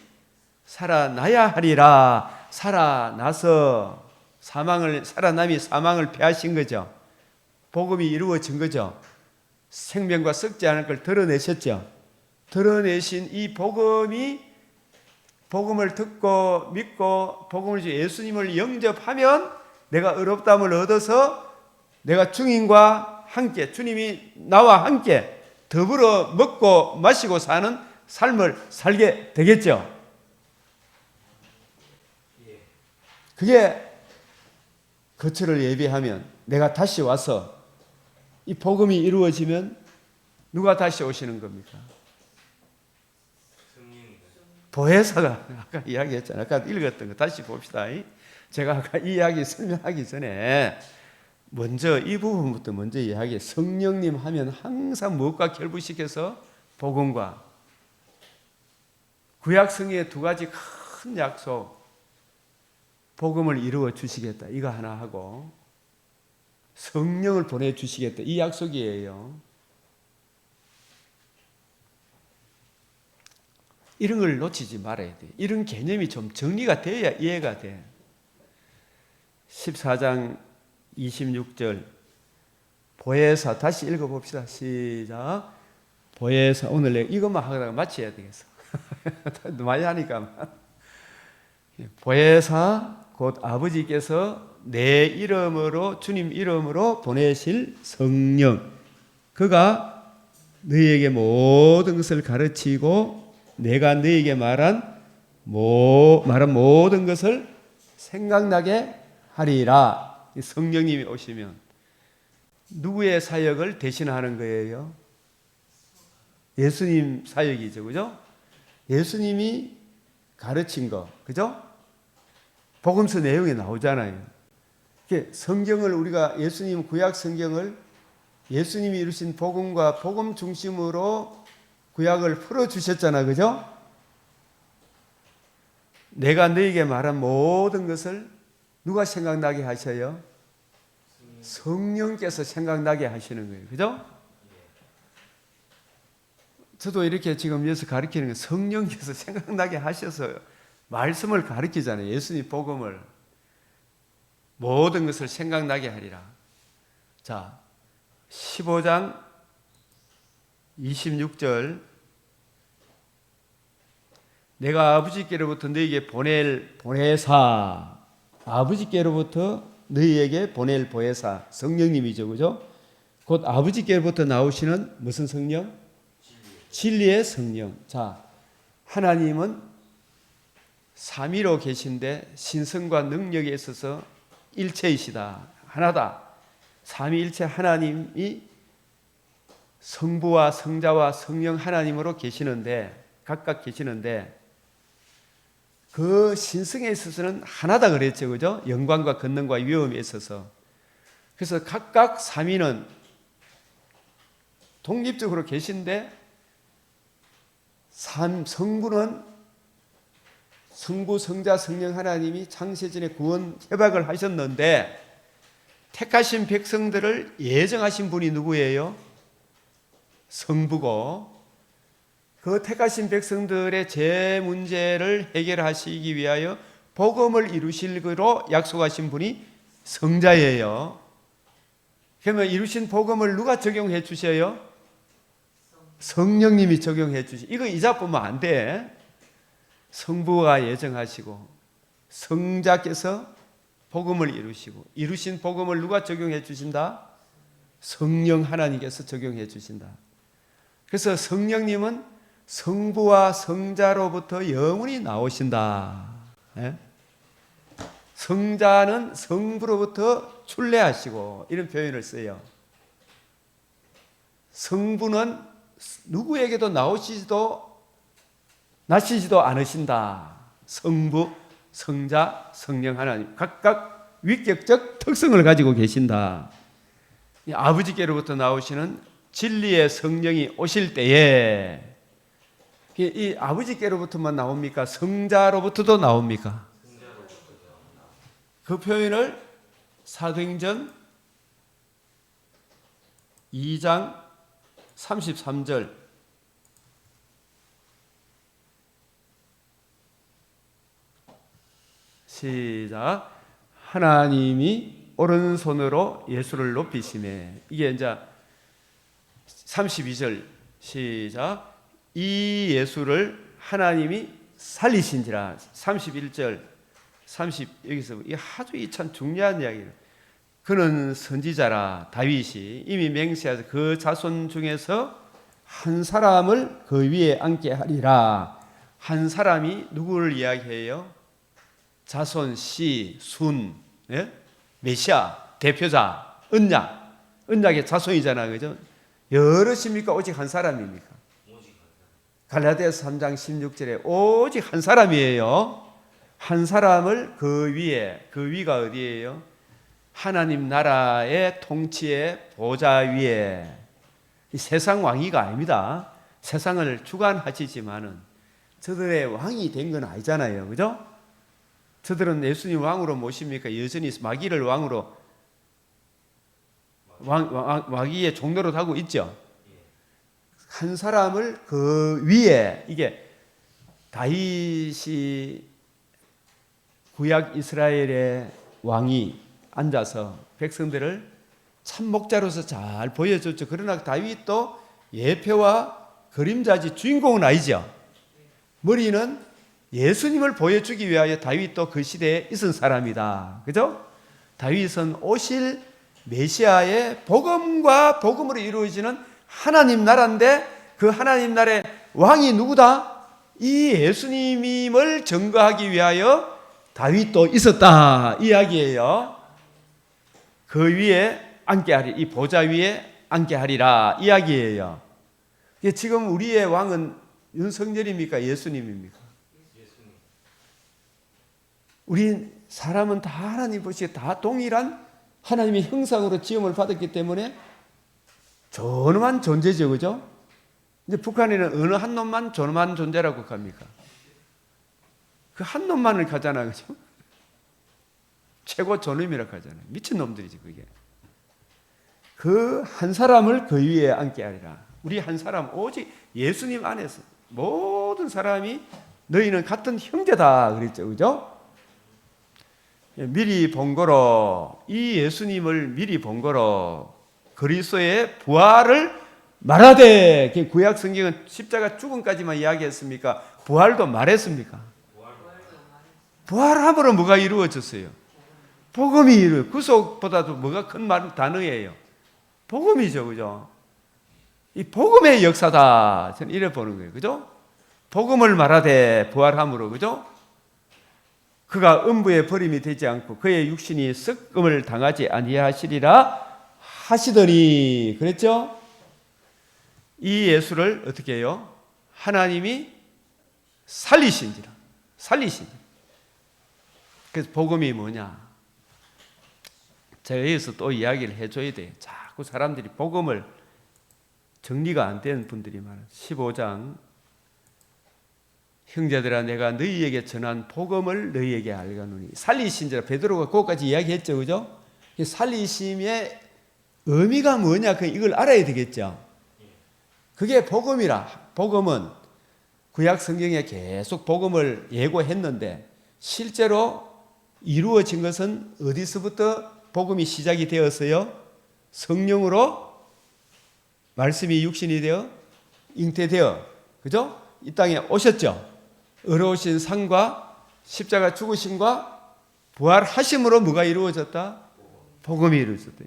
살아나야 하리라. 살아나서 살아남이 사망을 패하신 거죠. 복음이 이루어진 거죠. 생명과 썩지 않을 걸 드러내셨죠. 드러내신 이 복음이, 복음을 듣고 믿고 복음을 주 예수님을 영접하면 내가 의롭다함을 얻어서 내가 주님과 함께, 주님이 나와 함께 더불어 먹고 마시고 사는 삶을 살게 되겠죠. 그게 거처를 예비하면, 내가 다시 와서 이 복음이 이루어지면 누가 다시 오시는 겁니까? 보혜사가 아까 이야기했잖아요. 아까 읽었던 거 다시 봅시다. 제가 아까 이 이야기 설명하기 전에 먼저 이 부분부터 먼저 이야기해. 성령님 하면 항상 무엇과 결부시켜서 복음과 구약 성경의 두 가지 큰 약속, 복음을 이루어 주시겠다 이거 하나 하고 성령을 보내주시겠다 이 약속이에요. 이런 걸 놓치지 말아야 돼. 이런 개념이 좀 정리가 돼야 이해가 돼. 14장 26절 보혜사 다시 읽어봅시다. 시작. 보혜사 오늘 내가 이것만 하다가 마쳐야 되겠어. 많이 하니까. 보혜사 곧 아버지께서 내 이름으로 주님 이름으로 보내실 성령 그가 너희에게 모든 것을 가르치고 내가 너희에게 말한 모든 것을 생각나게 하리라. 성령님이 오시면 누구의 사역을 대신하는 거예요? 예수님 사역이죠. 그죠? 예수님이 가르친 거. 그죠? 복음서 내용에 나오잖아요. 성경을 우리가 예수님 구약 성경을 예수님이 이루신 복음과 복음 중심으로 구약을 풀어주셨잖아. 그죠? 내가 너에게 말한 모든 것을 누가 생각나게 하셔요? 성령께서 생각나게 하시는 거예요. 그죠? 저도 이렇게 지금 여기서 가르치는 건 성령께서 생각나게 하셔서 말씀을 가르치잖아요. 예수님 복음을. 모든 것을 생각나게 하리라. 자, 15장 26절 내가 아버지께로부터 너희에게 보낼 보혜사 아버지께로부터 너희에게 보낼 보혜사 성령님이죠. 그죠? 곧 아버지께로부터 나오시는 무슨 성령? 진리의 성령. 자, 하나님은 삼위로 계신데 신성과 능력에 있어서 일체이시다. 하나다. 삼위일체 하나님이 성부와 성자와 성령 하나님으로 계시는데 각각 계시는데 그 신성에 있어서는 하나다 그랬죠. 그죠? 영광과 권능과 위엄에 있어서. 그래서 각각 삼위는 독립적으로 계신데 성부는 성부, 성자, 성령 하나님이 창세전에 구원 협약을 하셨는데 택하신 백성들을 예정하신 분이 누구예요? 성부고 그 택하신 백성들의 제 문제를 해결하시기 위하여 복음을 이루실 거로 약속하신 분이 성자예요. 그러면 이루신 복음을 누가 적용해 주셔요? 성령님이 적용해 주시. 이거 이자 보면 안 돼. 성부가 예정하시고 성자께서 복음을 이루시고 이루신 복음을 누가 적용해 주신다? 성령 하나님께서 적용해 주신다. 그래서 성령님은 성부와 성자로부터 영원히 나오신다. 예? 성자는 성부로부터 출래하시고 이런 표현을 써요. 성부는 누구에게도 나시지도 않으신다. 성부, 성자, 성령 하나님 각각 위격적 특성을 가지고 계신다. 아버지께로부터 나오시는 진리의 성령이 오실 때에 이 아버지께로부터만 나옵니까? 성자로부터도 나옵니까? 그 표현을 사도행전 2장 33절 시작. 하나님이 오른손으로 예수를 높이시매. 이게 이제 32절 시작. 이 예수를 하나님이 살리신지라. 31절 여기서 이 아주 참 중요한 이야기예요. 그는 선지자라. 다윗이 이미 맹세하여 그 자손 중에서 한 사람을 그 위에 앉게 하리라. 한 사람이 누구를 이야기해요? 자손, 씨, 순, 예? 메시아, 대표자, 언약의 자손이잖아. 그죠? 여럿입니까? 오직 한 사람입니까? 갈라디아서 3장 16절에 오직 한 사람이에요. 한 사람을 그 위에, 그 위가 어디예요? 하나님 나라의 통치의 보좌 위에. 세상 왕위가 아닙니다. 세상을 주관하시지만은 저들의 왕이 된 건 아니잖아요. 그죠? 저들은 예수님 왕으로 모십니까? 여전히 마귀를 왕으로 마귀의 종로로 하고 있죠. 한 사람을 그 위에, 이게 다윗이 구약 이스라엘의 왕이 앉아서 백성들을 참목자로서 잘 보여줬죠. 그러나 다윗도 예표와 그림자지 주인공은 아니죠. 머리는 예수님을 보여주기 위하여 다윗도 그 시대에 있은 사람이다. 그죠? 다윗은 오실 메시아의 복음과 복음으로 이루어지는 하나님 나라인데 그 하나님 나라의 왕이 누구다? 이 예수님임을 증거하기 위하여 다윗도 있었다. 이야기예요. 그 위에 앉게 하리, 이 보좌 위에 앉게 하리라. 이야기예요. 지금 우리의 왕은 윤석열입니까? 예수님입니까? 우리 사람은 다 하나님 보시기에 다 동일한 하나님의 형상으로 지음을 받았기 때문에 존엄한 존재죠. 그죠? 이제 북한에는 어느 한 놈만 존엄한 존재라고 합니까? 그 한 놈만을 가잖아요. 그죠? 최고 존엄이라고 하잖아요. 미친 놈들이지, 그게. 그 한 사람을 그 위에 앉게 하리라. 우리 한 사람, 오직 예수님 안에서 모든 사람이 너희는 같은 형제다. 그랬죠. 그죠? 미리 본 거로, 이 예수님을 미리 본 거로 그리스도의 부활을 말하되, 구약 성경은 십자가 죽음까지만 이야기했습니까? 부활도 말했습니까? 부활함으로 뭐가 이루어졌어요? 복음이 이루어요. 구속보다도 뭐가 큰 단어예요? 복음이죠. 그죠? 이 복음의 역사다. 저는 이래 보는 거예요. 그죠? 복음을 말하되 부활함으로. 그죠? 그가 음부에 버림이 되지 않고 그의 육신이 썩음을 당하지 아니하시리라 하시더니, 그랬죠? 이 예수를 어떻게 해요? 하나님이 살리신지라. 그래서 복음이 뭐냐? 제가 여기서 또 이야기를 해줘야 돼요. 자꾸 사람들이 복음을 정리가 안 되는 분들이 많아요. 15장 형제들아 내가 너희에게 전한 복음을 너희에게 알가노니. 살리신지라. 베드로가 그것까지 이야기했죠. 그죠? 살리심의 의미가 뭐냐? 이걸 알아야 되겠죠. 그게 복음이라. 복음은 구약 성경에 계속 복음을 예고했는데 실제로 이루어진 것은 어디서부터 복음이 시작이 되었어요? 성령으로 말씀이 육신이 되어 잉태되어, 그죠? 이 땅에 오셨죠. 의로우신 상과 십자가 죽으심과 부활하심으로 뭐가 이루어졌다? 복음이 이루어졌다.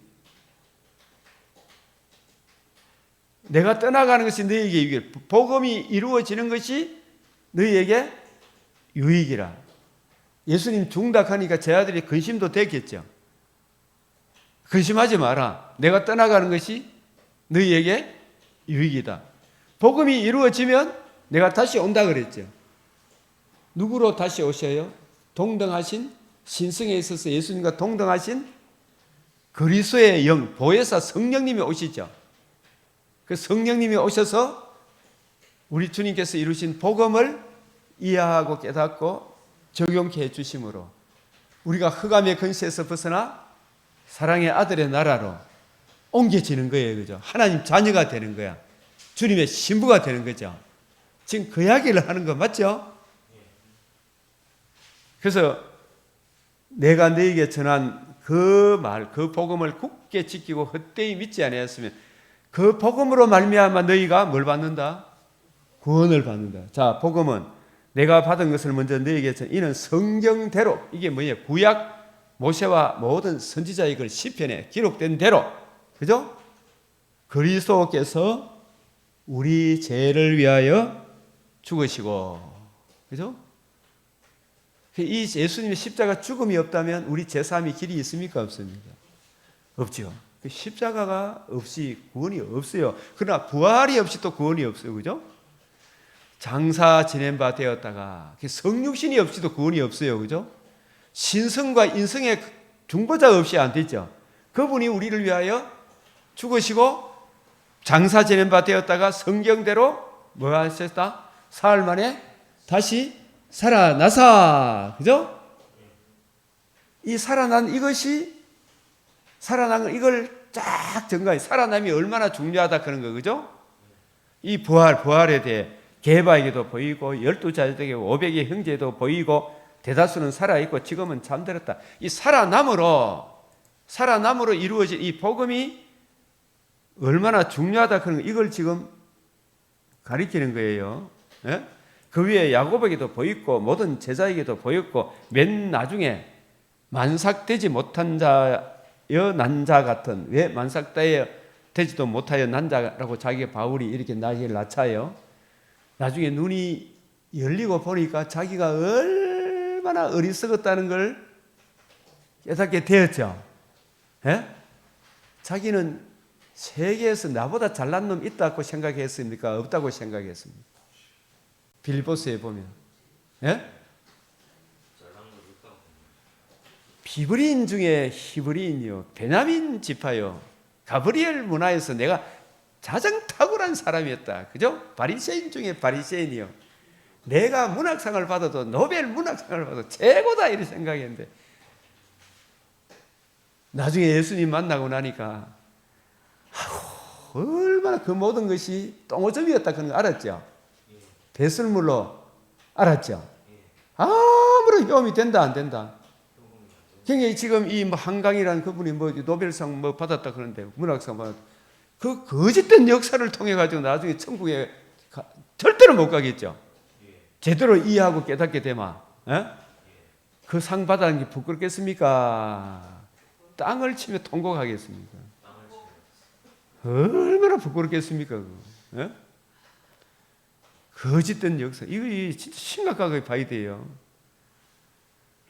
내가 떠나가는 것이 너희에게 유익이라. 복음이 이루어지는 것이 너희에게 유익이라. 예수님 중닥하니까 제 아들이 근심도 됐겠죠. 근심하지 마라. 내가 떠나가는 것이 너희에게 유익이다. 복음이 이루어지면 내가 다시 온다 그랬죠. 누구로 다시 오셔요? 동등하신, 신성에 있어서 예수님과 동등하신 그리스도의 영, 보혜사 성령님이 오시죠. 그 성령님이 오셔서 우리 주님께서 이루신 복음을 이해하고 깨닫고 적용케 해주심으로 우리가 흑암의 근세에서 벗어나 사랑의 아들의 나라로 옮겨지는 거예요. 그죠? 하나님 자녀가 되는 거야. 주님의 신부가 되는 거죠. 지금 그 이야기를 하는 거 맞죠? 그래서 내가 너에게 전한 그 말, 그 복음을 굳게 지키고 헛되이 믿지 아니하였으면 그 복음으로 말미암아 너희가 뭘 받는다? 구원을 받는다. 자, 복음은 내가 받은 것을 먼저 너희에게 전 이는 성경대로, 이게 뭐예요? 구약 모세와 모든 선지자의 글 시편에 기록된 대로, 그죠? 그리스도께서 우리 죄를 위하여 죽으시고, 그죠? 이 예수님의 십자가 죽음이 없다면 우리 제사함의 길이 있습니까? 없습니까? 없죠. 십자가가 없이 구원이 없어요. 그러나 부활이 없이 또 구원이 없어요. 그죠? 장사 지낸 바 되었다가 성육신이 없이도 구원이 없어요. 그죠? 신성과 인성의 중보자 없이 안 되죠. 그분이 우리를 위하여 죽으시고 장사 지낸 바 되었다가 성경대로 뭐 하셨다? 사흘 만에 다시 살아나사. 그죠? 이 살아난 이것이 살아난 이걸 쫙 증거해. 살아남이 얼마나 중요하다 그런 거. 그죠? 이 부활에 대해 게바에게도 보이고 12자들에게 500의 형제도 보이고 대다수는 살아있고 지금은 잠들었다. 이 살아남으로 이루어진 이 복음이 얼마나 중요하다 그런 거. 이걸 지금 가리키는 거예요. 예? 그 위에 야곱에게도 보였고 모든 제자에게도 보였고 맨 나중에 만삭되지 못한 자여 난자 같은, 왜 만삭되지도 못하여 난자라고 자기가 바울이 이렇게 나이를 낮춰요. 나중에 눈이 열리고 보니까 자기가 얼마나 어리석었다는 걸 깨닫게 되었죠. 예? 자기는 세계에서 나보다 잘난 놈 있다고 생각했습니까? 없다고 생각했습니까? 빌보스에 보면, 예? 비브리인 중에 히브리인이요, 베냐민 지파요, 가브리엘 문화에서 내가 가장 탁월한 사람이었다. 그죠? 바리새인 중에 바리새인이요, 내가 문학상을 받아도 노벨 문학상을 받아도 최고다 이렇게 생각했는데 나중에 예수님 만나고 나니까 얼마나 그 모든 것이 똥오줌이었다 그런 거 알았죠? 배설물로 알았죠? 아무런 효험이 된다 안 된다. 굉장히 지금 이 한강이라는 그분이 뭐 노벨상 뭐 받았다 그러는데 문학상 받았다. 그 거짓된 역사를 통해 가지고 나중에 천국에 절대로 못 가겠죠. 제대로 이해하고 깨닫게 되면 그 상 받아는 게 부끄럽겠습니까? 땅을 치며 통곡하겠습니까? 얼마나 부끄럽겠습니까? 그거? 거짓된 역사. 이거 진짜 심각하게 봐야 돼요.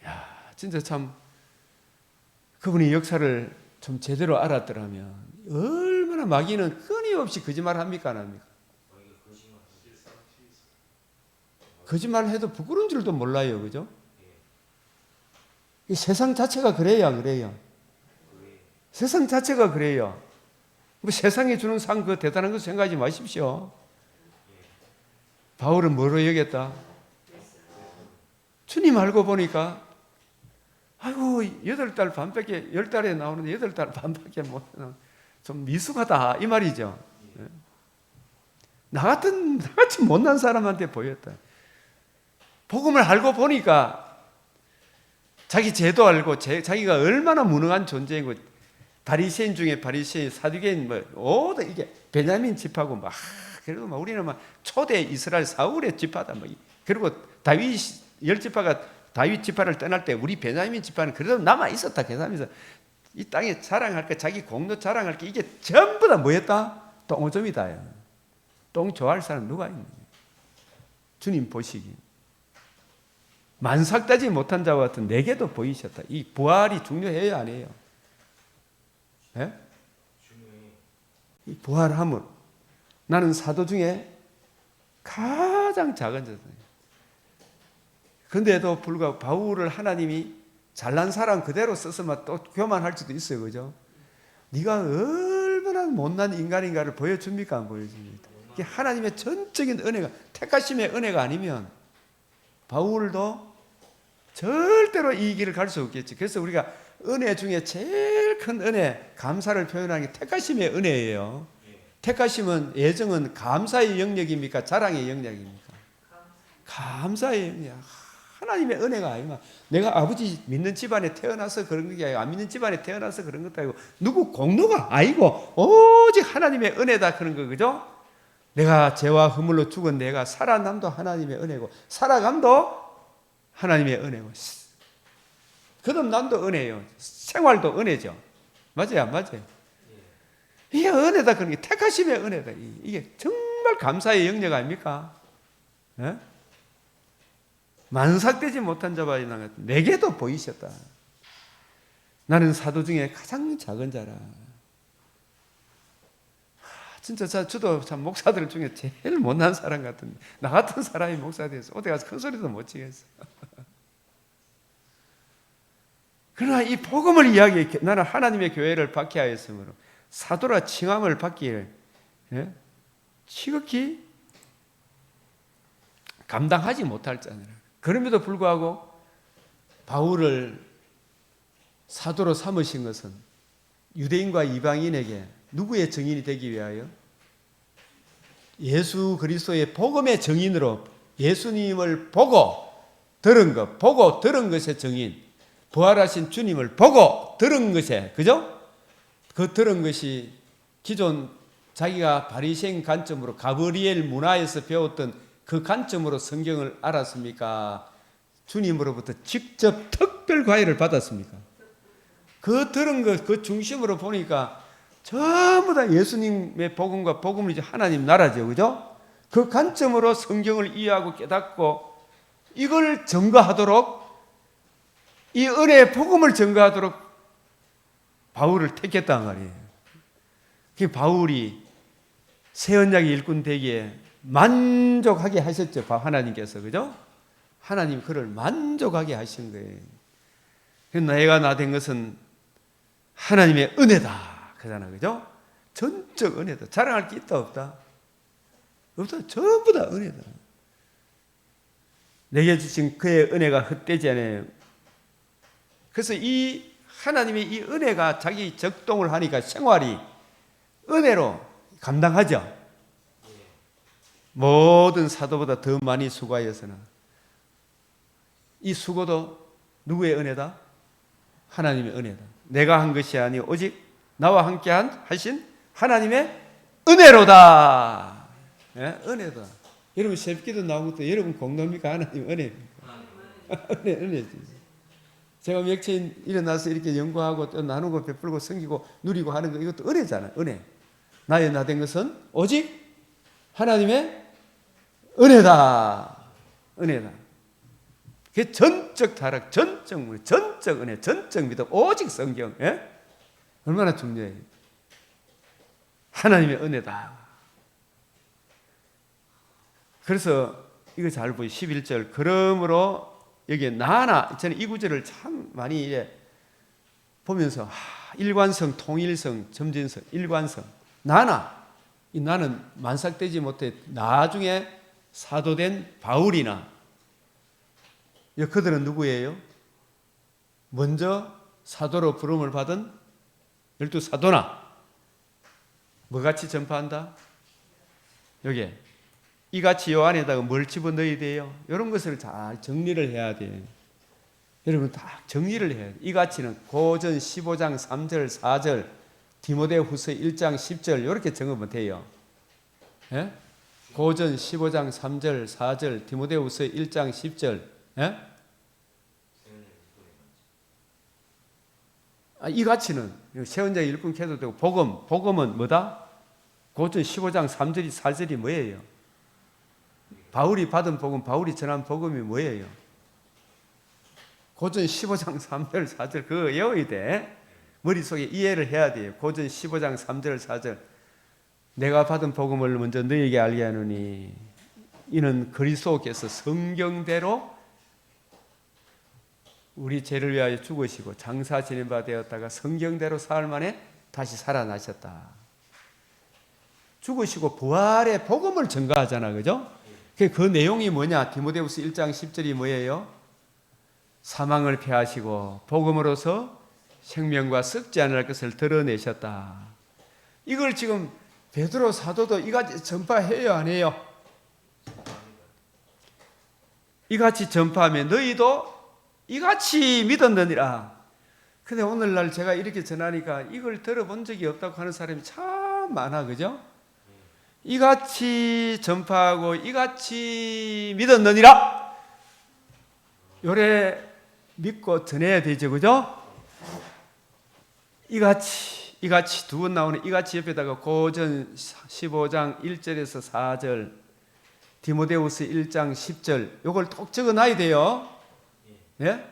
야, 진짜 참 그분이 역사를 좀 제대로 알았더라면 얼마나 마귀는 끊임없이 거짓말 합니까 안 합니까? 거짓말 해도 부끄러운 줄도 몰라요. 그죠? 이 세상 자체가 그래요, 안 그래요? 세상 자체가 그래요. 뭐 세상에 주는 상 그 대단한 거 생각하지 마십시오. 바울은 뭐로 여겼다? 주님 알고 보니까 아이고 8달 반밖에 10달에 나오는데 8달 반밖에 못 좀 미숙하다 이 말이죠. 나같이 못난 사람한테 보였다. 복음을 알고 보니까 자기 죄도 알고 자기가 얼마나 무능한 존재이고 바리새인 중에 바리새인, 사두개인 뭐 이게 베냐민 지파고 막 그래도 막 우리는 막 초대 이스라엘 사울의 지파다 뭐 그리고 다윗 10지파가 다윗 지파를 떠날 때 우리 베냐민 지파는 그래도 남아 있었다 계산하면서 이 땅에 자랑할 게 자기 공로 자랑할 게 이게 전부 다 뭐였다? 똥오줌이다. 똥 좋아할 사람 누가 있느냐? 주님 보시기 만삭되지 못한 자와 같은 내게도 보이셨다. 이 부활이 중요해요, 아니에요? 예? 이 부활함은 나는 사도 중에 가장 작은 자다. 그런데도 불구하고 바울을 하나님이 잘난 사람 그대로 썼으면 또 교만할 수도 있어요, 그죠? 네가 얼마나 못난 인간인가를 보여줍니까, 안 보여줍니까? 이게 하나님의 전적인 은혜가 택하심의 은혜가 아니면 바울도 절대로 이 길을 갈 수 없겠지. 그래서 우리가 은혜 중에 제일 큰 은혜, 감사를 표현하는 게 택하심의 은혜예요. 택하심은 예정은 감사의 영역입니까? 자랑의 영역입니까? 감사의 영역. 하나님의 은혜가 아니면 내가 아버지 믿는 집안에 태어나서 그런 게 아니고 안 믿는 집안에 태어나서 그런 것도 아니고 누구 공로가 아니고 오직 하나님의 은혜다 그런 거 그죠? 내가 죄와 허물로 죽은 내가 살아남도 하나님의 은혜고 살아감도 하나님의 은혜고 거듭남도 은혜예요. 생활도 은혜죠. 맞아요, 안 맞아요? 이게 은혜다 그런 게 택하심의 은혜다. 이게 정말 감사의 영역 아닙니까? 네? 만삭되지 못한 자와 내게도 보이셨다. 나는 사도 중에 가장 작은 자라. 진짜 저도 참 목사들 중에 제일 못난 사람 같은데 나 같은 사람이 목사 돼서 어디 가서 큰 소리도 못 치겠어. 그러나 이 복음을 이야기해 나는 하나님의 교회를 박해하였으므로 사도라 칭함을 받기를 지극히 감당하지 못할 자니라. 그럼에도 불구하고 바울을 사도로 삼으신 것은 유대인과 이방인에게 누구의 증인이 되기 위하여? 예수 그리스도의 복음의 증인으로 예수님을 보고 들은 것의 증인, 부활하신 주님을 보고 들은 것에, 그죠? 그 들은 것이 기존 자기가 바리새인 관점으로 가브리엘 문화에서 배웠던 그 관점으로 성경을 알았습니까? 주님으로부터 직접 특별 과외를 받았습니까? 그 들은 것, 그 중심으로 보니까 전부 다 예수님의 복음과 복음은 이제 하나님 나라죠. 그죠? 그 관점으로 성경을 이해하고 깨닫고 이걸 증거하도록 이 은혜의 복음을 증거하도록 바울을 택했단 말이에요. 그 바울이 새 언약의 일꾼 되기에 만족하게 하셨죠. 하나님께서. 그죠? 하나님 그를 만족하게 하신 거예요. 내가 나 된 것은 하나님의 은혜다. 그잖아. 그죠? 전적 은혜다. 자랑할 게 있다 없다? 없다. 전부 다 은혜다. 내게 주신 그의 은혜가 헛되지 않아요. 그래서 이 하나님의 이 은혜가 자기 적동을 하니까 생활이 은혜로 감당하죠. 모든 사도보다 더 많이 수고하였으나 이 수고도 누구의 은혜다? 하나님의 은혜다. 내가 한 것이 아니 오직 나와 함께 하신 하나님의 은혜로다. 예? 은혜다. 여러분 새벽기도 나온 것도 여러분 공로입니까? 하나님 은혜입니까? 은혜지. 제가 며칠 일어나서 이렇게 연구하고 또 나누고 베풀고 섬기고 누리고 하는 거 이것도 은혜잖아요. 은혜. 나의 나 된 것은 오직 하나님의 은혜다. 은혜다. 그게 전적 타락, 전적 물, 전적 은혜, 전적 믿음, 오직 성경. 예? 얼마나 중요해요. 하나님의 은혜다. 그래서 이거 잘 보이 11절. 그러므로 여기에 나나 저는 이 구절을 참 많이 보면서 일관성, 통일성, 점진성, 일관성. 나나 이 나는 만삭되지 못해 나중에 사도된 바울이나 그들은 누구예요? 먼저 사도로 부름을 받은 12사도나 뭐같이 전파한다? 여기 이같이 요 안에다가 뭘 집어넣어야 돼요? 이런 것을 잘 정리를 해야 돼요. 여러분 다 정리를 해야 돼요. 이같이는 고전 15장 3절 4절 디모데후서 1장 10절 이렇게 적으면 돼요. 예? 고전 15장 3절 4절 디모데후서 1장 10절 예? 이같이는 세원장 일꾼 캐도 되고 복음은 뭐다? 고전 15장 3절이 4절이 뭐예요? 바울이 받은 복음, 바울이 전한 복음이 뭐예요? 고전 15장 3절 4절 그거 외워야 돼. 머릿속에 이해를 해야 돼요. 고전 15장 3절 4절 내가 받은 복음을 먼저 너에게 알게 하노니 이는 그리스도께서 성경대로 우리 죄를 위하여 죽으시고 장사 지낸 바 되었다가 성경대로 사흘 만에 다시 살아나셨다. 죽으시고 부활의 복음을 증거하잖아. 그죠? 그 내용이 뭐냐? 디모데후서 1장 10절이 뭐예요? 사망을 패하시고 복음으로서 생명과 썩지 않을 것을 드러내셨다. 이걸 지금 베드로 사도도 이같이 전파해요, 안 해요? 이같이 전파하면 너희도 이같이 믿었느니라. 근데 오늘날 제가 이렇게 전하니까 이걸 들어본 적이 없다고 하는 사람이 참 많아. 그죠? 이같이 전파하고 이같이 믿었느니라. 요래 믿고 전해야 되죠. 그죠? 이같이 두 번 나오는 이같이 옆에다가 고전 15장 1절에서 4절 디모데후서 1장 10절 요걸 꼭 적어놔야 돼요. 예?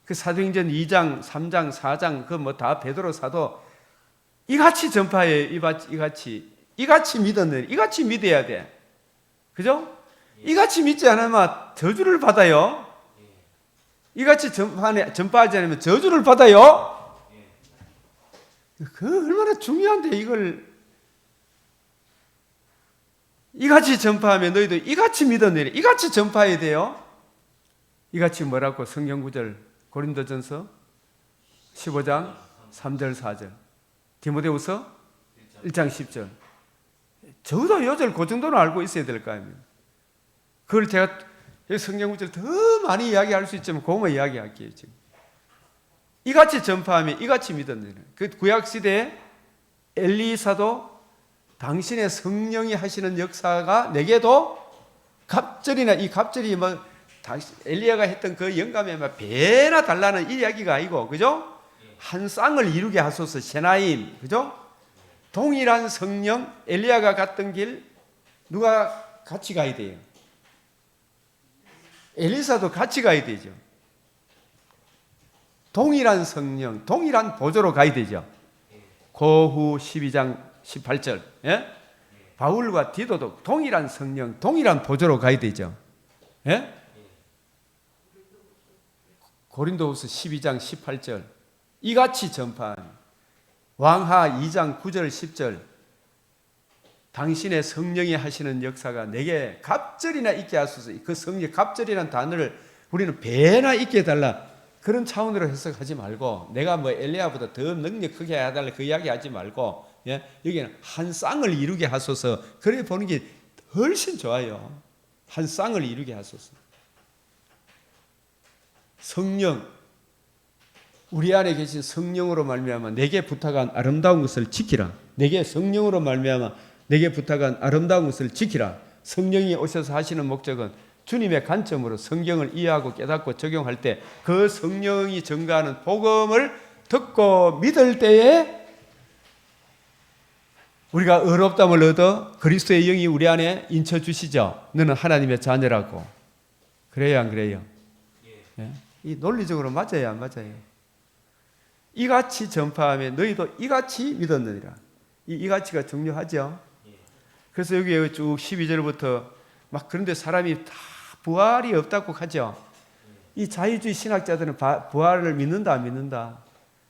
그 사도행전 2장 3장 4장 그 뭐 다 베드로 사도 이같이 전파해요. 이같이 이같이 믿었느니라. 이같이 믿어야 돼. 그죠? 이같이 믿지 않으면 저주를 받아요. 이같이 전파하지 않으면 저주를 받아요. 그 얼마나 중요한데 이걸 이같이 전파하면 너희도 이같이 믿었느니라. 이같이 전파해야 돼요. 이같이 뭐라고 성경 구절 고린도전서 15장 3절 4절 디모데후서 1장 10절 적어도 요절 그 정도는 알고 있어야 될 거 아닙니까? 그걸 제가 성경 구절 더 많이 이야기할 수 있지만 그것만 이야기할게요. 지금 이같이 전파하면 이같이 믿었느니라. 그 구약시대에 엘리사도 당신의 성령이 하시는 역사가 내게도 갑절이나 이 갑절이 뭐 엘리야가 했던 그 영감에 막 배나 달라는 이 이야기가 아니고, 그죠? 한 쌍을 이루게 하소서. 세나임, 그죠? 동일한 성령, 엘리야가 갔던 길 누가 같이 가야 돼요? 엘리사도 같이 가야 되죠. 동일한 성령, 동일한 보조로 가야 되죠. 고후 12장 18절. 예? 바울과 디도도 동일한 성령, 동일한 보조로 가야 되죠. 예? 고린도후서 12장 18절. 이같이 전파한 왕하 2장 9절 10절. 당신의 성령이 하시는 역사가 내게 갑절이나 있게 하소서. 그 성령 갑절이라는 단어를 우리는 배나 있게 해달라. 그런 차원으로 해석하지 말고, 내가 뭐 엘리야보다 더 능력 크게 해달라 그 이야기 하지 말고, 예? 여기는 한 쌍을 이루게 하소서. 그래 보는 게 훨씬 좋아요. 한 쌍을 이루게 하소서. 성령, 우리 안에 계신 성령으로 말미암아 내게 부탁한 아름다운 것을 지키라. 내게 성령으로 말미암아 내게 부탁한 아름다운 것을 지키라. 성령이 오셔서 하시는 목적은 주님의 관점으로 성경을 이해하고 깨닫고 적용할 때 그 성령이 전가하는 복음을 듣고 믿을 때에 우리가 의롭다함을 얻어 그리스도의 영이 우리 안에 인쳐 주시죠. 너는 하나님의 자녀라고. 그래요, 안 그래요? 예? 이 논리적으로 맞아요, 안 맞아요? 이같이 전파하면 너희도 이같이 믿었느니라. 이같이가 중요하죠. 그래서 여기 쭉 12절부터 막 그런데 사람이 다 부활이 없다고 하죠. 이 자유주의 신학자들은 부활을 믿는다, 안 믿는다?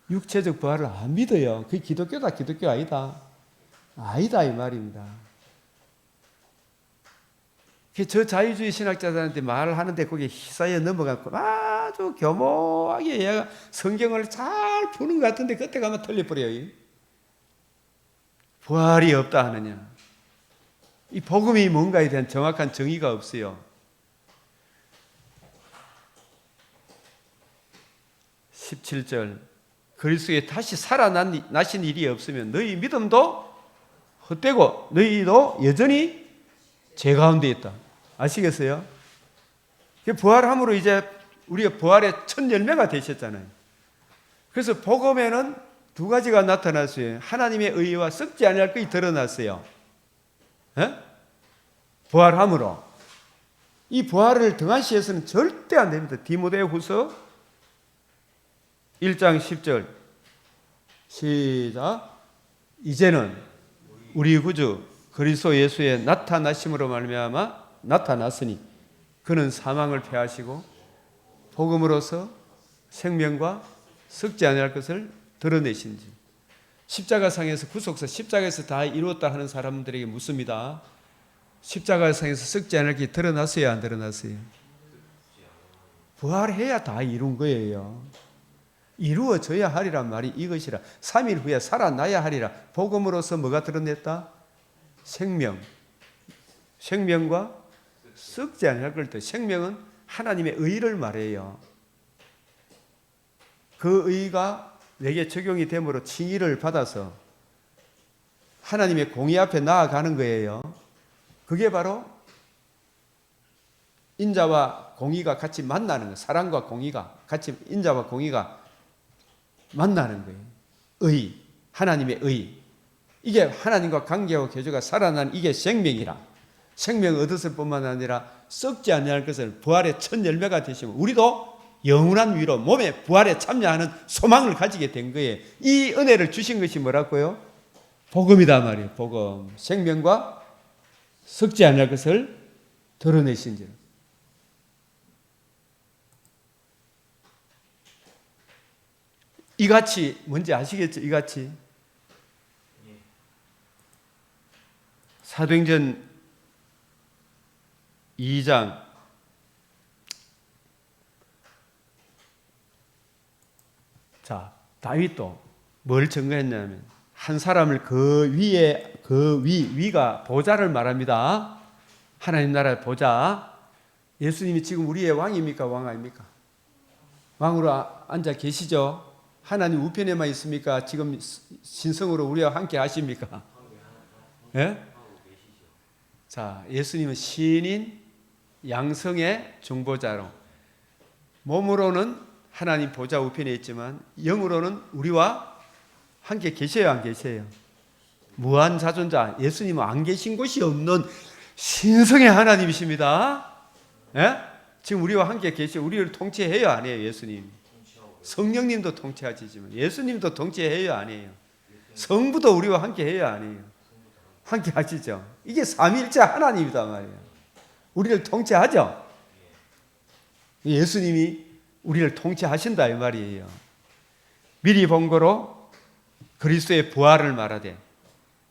육체적 부활을 안 믿어요. 그게 기독교다, 기독교 아니다. 아니다, 이 말입니다. 저 자유주의 신학자들한테 말을 하는데 거기에 희사에 넘어가고 아주 교묘하게 얘가 성경을 잘 푸는 것 같은데 그때 가면 틀려버려요. 부활이 없다 하느냐. 이 복음이 뭔가에 대한 정확한 정의가 없어요. 17절 그리스도에 다시 살아나신 일이 없으면 너희 믿음도 헛되고 너희도 여전히 죄 가운데 있다. 아시겠어요? 부활함으로 이제 우리가 부활의 첫 열매가 되셨잖아요. 그래서 복음에는 두 가지가 나타났어요. 하나님의 의와 썩지 아니할 것이 드러났어요. 에? 부활함으로. 이 부활을 등한시해서는 절대 안 됩니다. 디모데후서 1장 10절 시작. 이제는 우리 구주 그리스도 예수의 나타나심으로 말미암아 나타났으니 그는 사망을 패하시고 복음으로서 생명과 썩지 아니할 것을 드러내신지. 십자가상에서 구속사 십자가에서 다 이루었다 하는 사람들에게 묻습니다. 십자가상에서 썩지 않을 게 드러났어요, 안 드러났어요? 부활해야 다 이룬 거예요. 이루어져야 하리란 말이 이것이라. 3일 후에 살아나야 하리라. 복음으로서 뭐가 드러냈다? 생명. 생명과 썩지 않을 걸 때. 생명은 하나님의 의를 말해요. 그 의가 내게 적용이 됨으로 칭의를 받아서 하나님의 공의 앞에 나아가는 거예요. 그게 바로 인자와 공의가 같이 만나는 거예요. 사랑과 공의가 같이, 인자와 공의가 만나는 거예요. 의, 하나님의 의. 이게 하나님과 관계와 교제가 살아난 이게 생명이라. 생명을 얻었을 뿐만 아니라 썩지 아니할 것을 부활의 첫 열매가 되시면 우리도 영원한 위로 몸의 부활에 참여하는 소망을 가지게 된 거예요. 이 은혜를 주신 것이 뭐라고요? 복음이다 말이에요. 복음. 생명과 썩지 않을 것을 드러내신지라. 이같이 뭔지 아시겠죠? 이같이 사도행전 2장 자, 다윗도 뭘 증거했냐면 한 사람을 그 위에 위가 보좌를 말합니다. 하나님 나라의 보좌. 예수님이 지금 우리의 왕입니까? 왕 아닙니까? 왕으로 앉아 계시죠? 하나님 우편에만 있습니까? 지금 신성으로 우리와 함께 하십니까? 예? 자, 예수님은 신인 양성의 중보자로 몸으로는 하나님 보좌 우편에 있지만 영으로는 우리와 함께 계셔요, 안 계세요? 무한 자존자. 예수님은 안 계신 곳이 없는 신성의 하나님이십니다. 예? 지금 우리와 함께 계시고 우리를 통치해요, 안 해요? 예수님. 성령님도 통치하시지만 예수님도 통치해요, 안 해요? 성부도 우리와 함께 해요, 안 해요? 함께 하시죠. 이게 삼위일체 하나님이다 말이에요. 우리를 통치하죠. 예수님이 우리를 통치하신다 이 말이에요. 미리 본 거로 그리스도의 부활을 말하되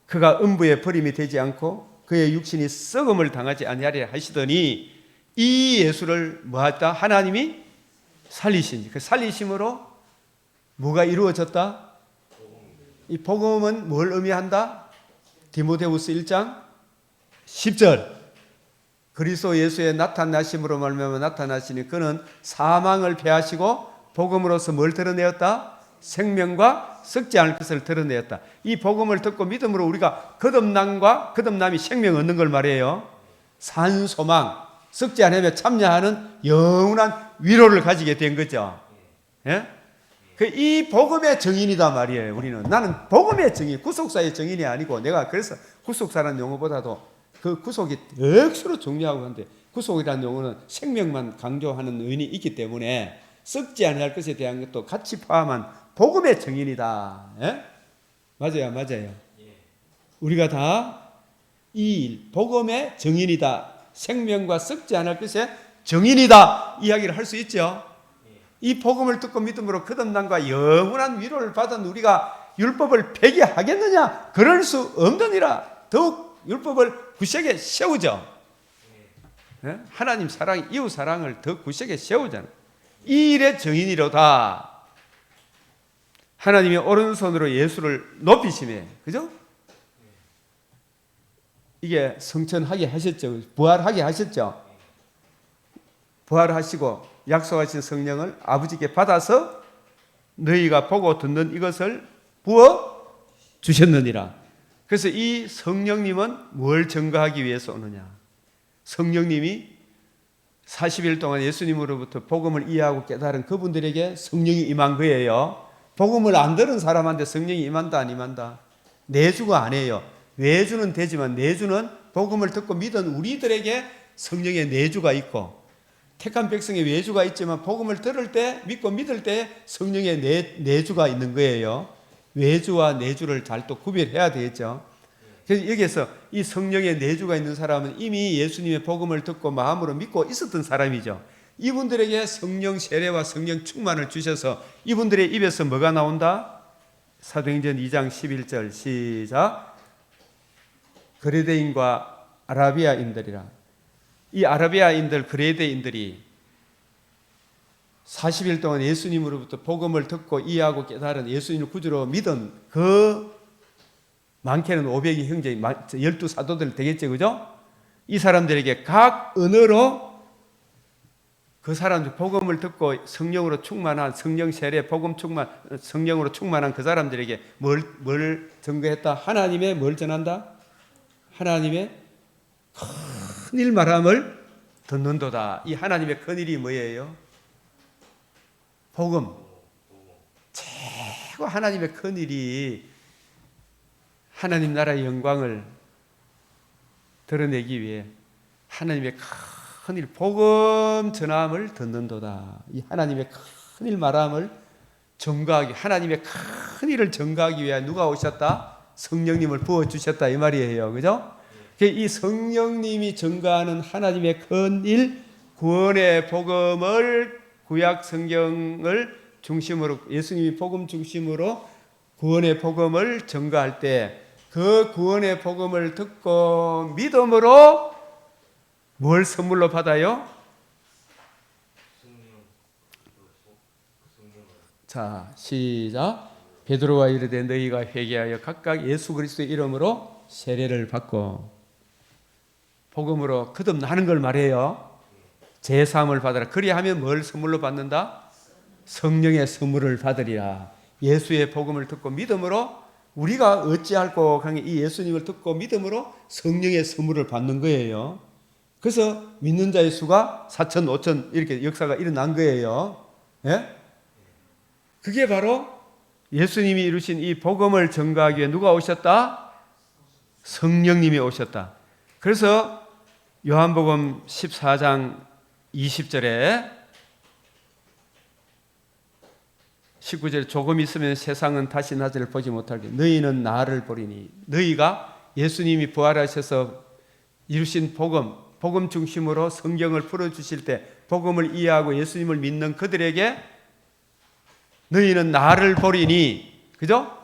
그가 음부에 버림이 되지 않고 그의 육신이 썩음을 당하지 아니하리라 하시더니 이 예수를 뭐했다? 하나님이 살리시니 그 살리심으로 뭐가 이루어졌다? 이 복음은 뭘 의미한다? 디모데후서 1장 10절 그리스도 예수의 나타나심으로 말미암아 나타나시니 그는 사망을 패하시고 복음으로서 뭘 드러내었다? 생명과 썩지 않을 것을 드러내었다. 이 복음을 듣고 믿음으로 우리가 거듭남과 거듭남이 생명 얻는 걸 말해요. 산소망, 썩지 않으며 참여하는 영원한 위로를 가지게 된 거죠. 예? 이 복음의 증인이다 말이에요. 우리는 나는 복음의 증인, 구속사의 증인이 아니고 내가 그래서 구속사라는 용어보다도 그 구속이 억수로 중요하고 한데 구속이라는 용어는 생명만 강조하는 의미이 있기 때문에 썩지 않을 것에 대한 것도 같이 포함한 복음의 증인이다. 예? 맞아요, 맞아요. 우리가 다 이 복음의 증인이다. 생명과 썩지 않을 것의 증인이다. 이야기를 할 수 있죠. 이 복음을 듣고 믿음으로 거듭남과 영원한 위로를 받은 우리가 율법을 폐기하겠느냐? 그럴 수 없느니라. 더욱 율법을 구색에 세우죠. 네? 하나님 사랑, 이웃 사랑을 더 구색에 세우잖아요. 이 일의 증인이로다. 하나님이 오른손으로 예수를 높이시네. 그죠? 이게 성천하게 하셨죠. 부활하게 하셨죠. 부활하시고 약속하신 성령을 아버지께 받아서 너희가 보고 듣는 이것을 부어 주셨느니라. 그래서 이 성령님은 뭘 증거하기 위해서 오느냐? 성령님이 40일 동안 예수님으로부터 복음을 이해하고 깨달은 그분들에게 성령이 임한 거예요. 복음을 안 들은 사람한테 성령이 임한다 안 임한다? 내주가 아니에요. 외주는 되지만 내주는 복음을 듣고 믿은 우리들에게 성령의 내주가 있고 택한 백성의 외주가 있지만 복음을 들을 때 믿고 믿을 때 성령의 내주가 있는 거예요. 외주와 내주를 잘 또 구별해야 되겠죠. 그래서 여기에서 이 성령의 내주가 있는 사람은 이미 예수님의 복음을 듣고 마음으로 믿고 있었던 사람이죠. 이분들에게 성령 세례와 성령 충만을 주셔서 이분들의 입에서 뭐가 나온다? 사도행전 2장 11절 시작. 그레데인과 아라비아인들이라. 이 아라비아인들, 그레데인들이 40일 동안 예수님으로부터 복음을 듣고 이해하고 깨달은 예수님을 구주로 믿은 그 많게는 500의 형제, 12사도들 되겠죠, 그죠? 이 사람들에게 각 언어로 그 사람들 복음을 듣고 성령으로 충만한 성령 세례, 복음 충만, 성령으로 충만한 그 사람들에게 뭘 증거했다? 하나님의 뭘 전한다? 하나님의 큰일 말함을 듣는도다. 이 하나님의 큰일이 뭐예요? 복음. 최고 하나님의 큰일이 하나님 나라의 영광을 드러내기 위해 하나님의 큰일 복음 전함을 듣는도다. 이 하나님의 큰일 말함을 전가하기 하나님의 큰일을 전가하기 위해 누가 오셨다? 성령님을 부어주셨다 이 말이에요. 그죠? 이 성령님이 증거하는 하나님의 큰 일, 구원의 복음을 구약 성경을 중심으로 예수님이 복음 중심으로 구원의 복음을 증거할 때 그 구원의 복음을 듣고 믿음으로 뭘 선물로 받아요? 자, 시작. 베드로가 이르되 너희가 회개하여 각각 예수 그리스도의 이름으로 세례를 받고 복음으로 거듭나는 걸 말해요. 제사함을 받아라. 그리하면 뭘 선물로 받는다? 성령의 선물을 받으리라. 예수의 복음을 듣고 믿음으로 우리가 어찌할꼬 하니 이 예수님을 듣고 믿음으로 성령의 선물을 받는 거예요. 그래서 믿는 자의 수가 4천, 5천 이렇게 역사가 일어난 거예요. 예? 그게 바로 예수님이 이루신 이 복음을 전가하기 위해 누가 오셨다? 성령님이 오셨다. 그래서 요한복음 14장 20절에 19절 조금 있으면 세상은 다시 나를 보지 못하게 너희는 나를 보리니 너희가 예수님이 부활하셔서 이루신 복음 중심으로 성경을 풀어주실 때 복음을 이해하고 예수님을 믿는 그들에게 너희는 나를 보리니 그죠?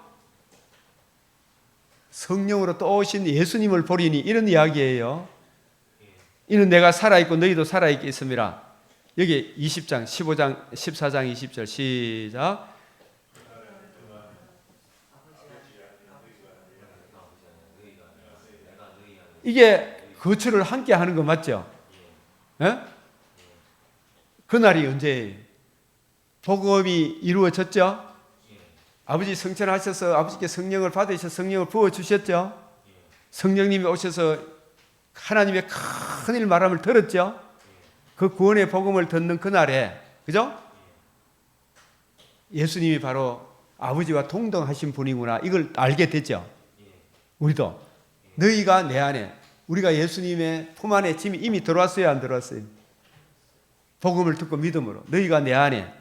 성령으로 또 오신 예수님을 보리니 이런 이야기예요. 이는 내가 살아있고 너희도 살아있겠습니다. 여기 20장, 15장, 14장 20절 시작. 이게 거처를 함께 하는 거 맞죠? 예? 그날이 언제예요? 복음이 이루어졌죠? 아버지 성천하셔서 아버지께 성령을 받으셔서 성령을 부어주셨죠? 성령님이 오셔서 하나님의 큰일 말함을 들었죠? 그 구원의 복음을 듣는 그날에 그죠? 예수님이 바로 아버지와 동등하신 분이구나 이걸 알게 됐죠. 우리도 너희가 내 안에 우리가 예수님의 품 안에 짐이 이미 들어왔어요 안 들어왔어요? 복음을 듣고 믿음으로 너희가 내 안에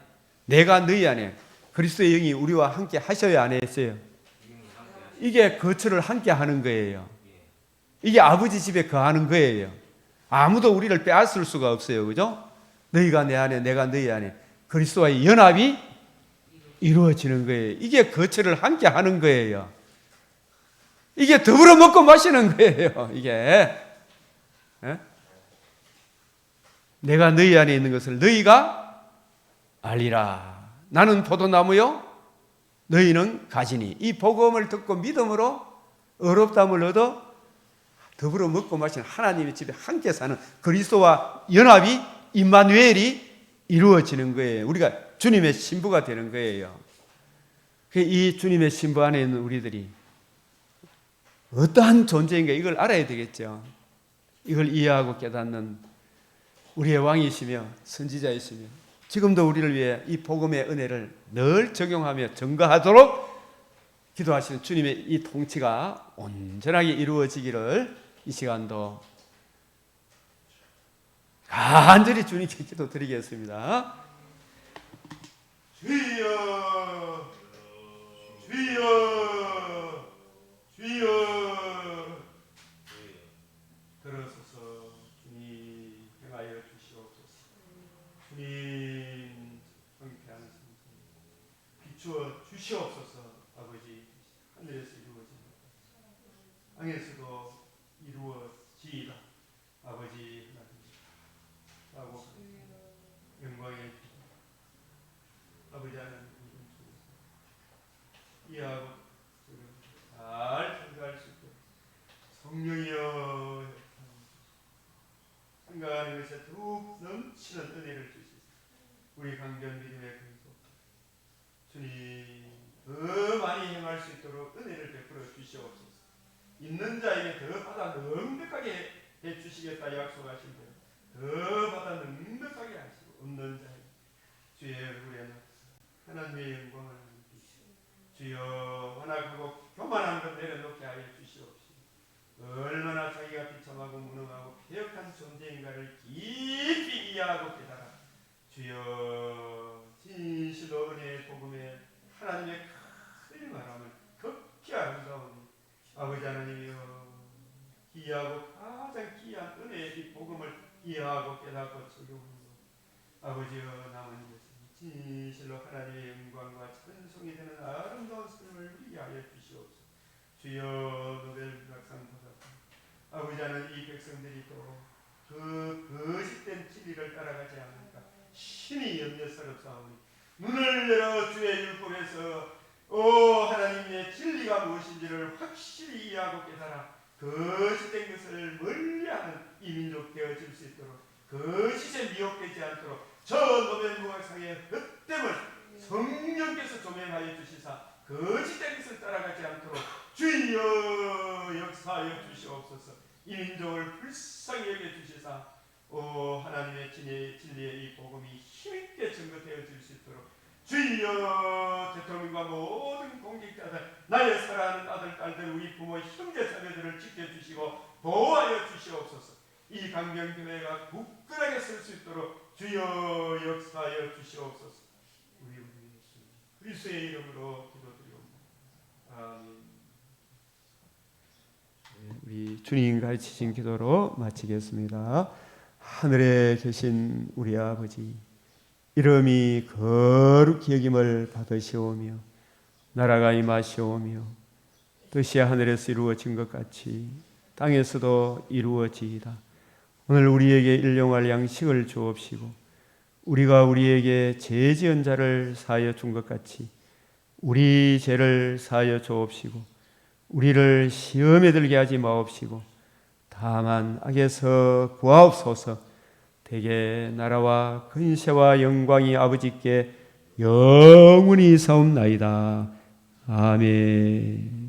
내가 너희 안에 그리스도의 영이 우리와 함께 하셔야 안 했어요. 이게 거처를 함께 하는 거예요. 이게 아버지 집에 거하는 거예요. 아무도 우리를 빼앗을 수가 없어요. 그죠? 너희가 내 안에 내가 너희 안에 그리스도와의 연합이 이루어지는 거예요. 이게 거처를 함께 하는 거예요. 이게 더불어 먹고 마시는 거예요. 이게 에? 내가 너희 안에 있는 것을 너희가 알리라. 나는 포도나무요 너희는 가지니. 이 복음을 듣고 믿음으로 의롭다함을 얻어 더불어 먹고 마시는 하나님의 집에 함께 사는 그리스도와 연합이 임마누엘이 이루어지는 거예요. 우리가 주님의 신부가 되는 거예요. 이 주님의 신부 안에 있는 우리들이 어떠한 존재인가 이걸 알아야 되겠죠. 이걸 이해하고 깨닫는 우리의 왕이시며 선지자이시며 지금도 우리를 위해 이 복음의 은혜를 늘 적용하며 증거하도록 기도하시는 주님의 이 통치가 온전하게 이루어지기를 이 시간도 간절히 주님께 기도드리겠습니다. 주여 주여 주여 들어서서 주님 행하여 주시옵소서. 주님 성쾌한 성품 비추어 주시옵소서. 아버지 하늘에서 이루어진 땅에서도 이루어지이다. 아버지 하나님 하고 영광의 아버지 하나님 이해하고 잘 생각할 수 있도록 성령이여 생각하는 것에 더욱 넘치는 은혜를 주시옵소서. 우리 강변 믿음의 근속 주님 더 많이 행할 수 있도록 은혜를 베풀어 주시옵소서. 있는 자에게 더 받아 넉넉하게 해주시겠다 약속하신 대로 더 받아 넉넉하게 하시고 없는 자에게 주의 얼굴에 나서 하나님의 영광을 느끼시고 주여 완악하고 교만한 것 내려놓게 하여 주시옵시고 얼마나 자기가 비참하고 무능하고 폐역한 존재인가를 깊이 이해하고 깨달아 주여 진실로 은혜의 복음에 하나님의 큰 말함을 극히 아름다운 아버지 하나님이여, 귀하고 가장 귀한 은혜의 이 복음을 이해하고 깨닫고 적용하고, 아버지여, 남은 것은 진실로 하나님의 영광과 찬송이 되는 아름다운 삶을 위하여 주시옵소서. 주여, 노벨문학상 받았다 아버지 하나님, 이 백성들이 또 그 거짓된 진리를 따라가지 않으니까 심히 염려스럽사오니, 눈을 열어 주의 율법에서 하나님의 진리가 무엇인지를 확실히 이해하고 깨달아 거짓된 것을 멀리하는 이 민족 되어질 수 있도록, 거짓에 미혹되지 않도록 저 노벨문학상의 헛됨을 성령께서 조명하여 주시사 거짓된 것을 따라가지 않도록 주여 역사하여 주시옵소서. 이 민족을 불쌍히 여겨주시사 하나님의 진리의 이 복음이 힘있게 증거되어질 수 있도록 주여, 대통령과 모든 공직자들, 나의 사랑하는 아들, 딸들, 우리 부모, 형제, 자매들을 지켜주시고 보호하여 주시옵소서. 이 강경교회가 굳건하게 설 수 있도록 주여 역사하여 주시옵소서. 우리 예수 그리스도의 이름으로 기도드리옵나이다. 아멘. 우리 주님 가르치신 기도로 마치겠습니다. 하늘에 계신 우리 아버지, 이름이 거룩히 여김을 받으시오며 나라가 임하시오며 뜻이 하늘에서 이루어진 것 같이 땅에서도 이루어지이다. 오늘 우리에게 일용할 양식을 주옵시고, 우리가 우리에게 죄 지은 자를 사하여 준 것 같이 우리 죄를 사하여 주옵시고, 우리를 시험에 들게 하지 마옵시고 다만 악에서 구하옵소서. 대개 나라와 근세와 영광이 아버지께 영원히 사옵나이다. 아멘.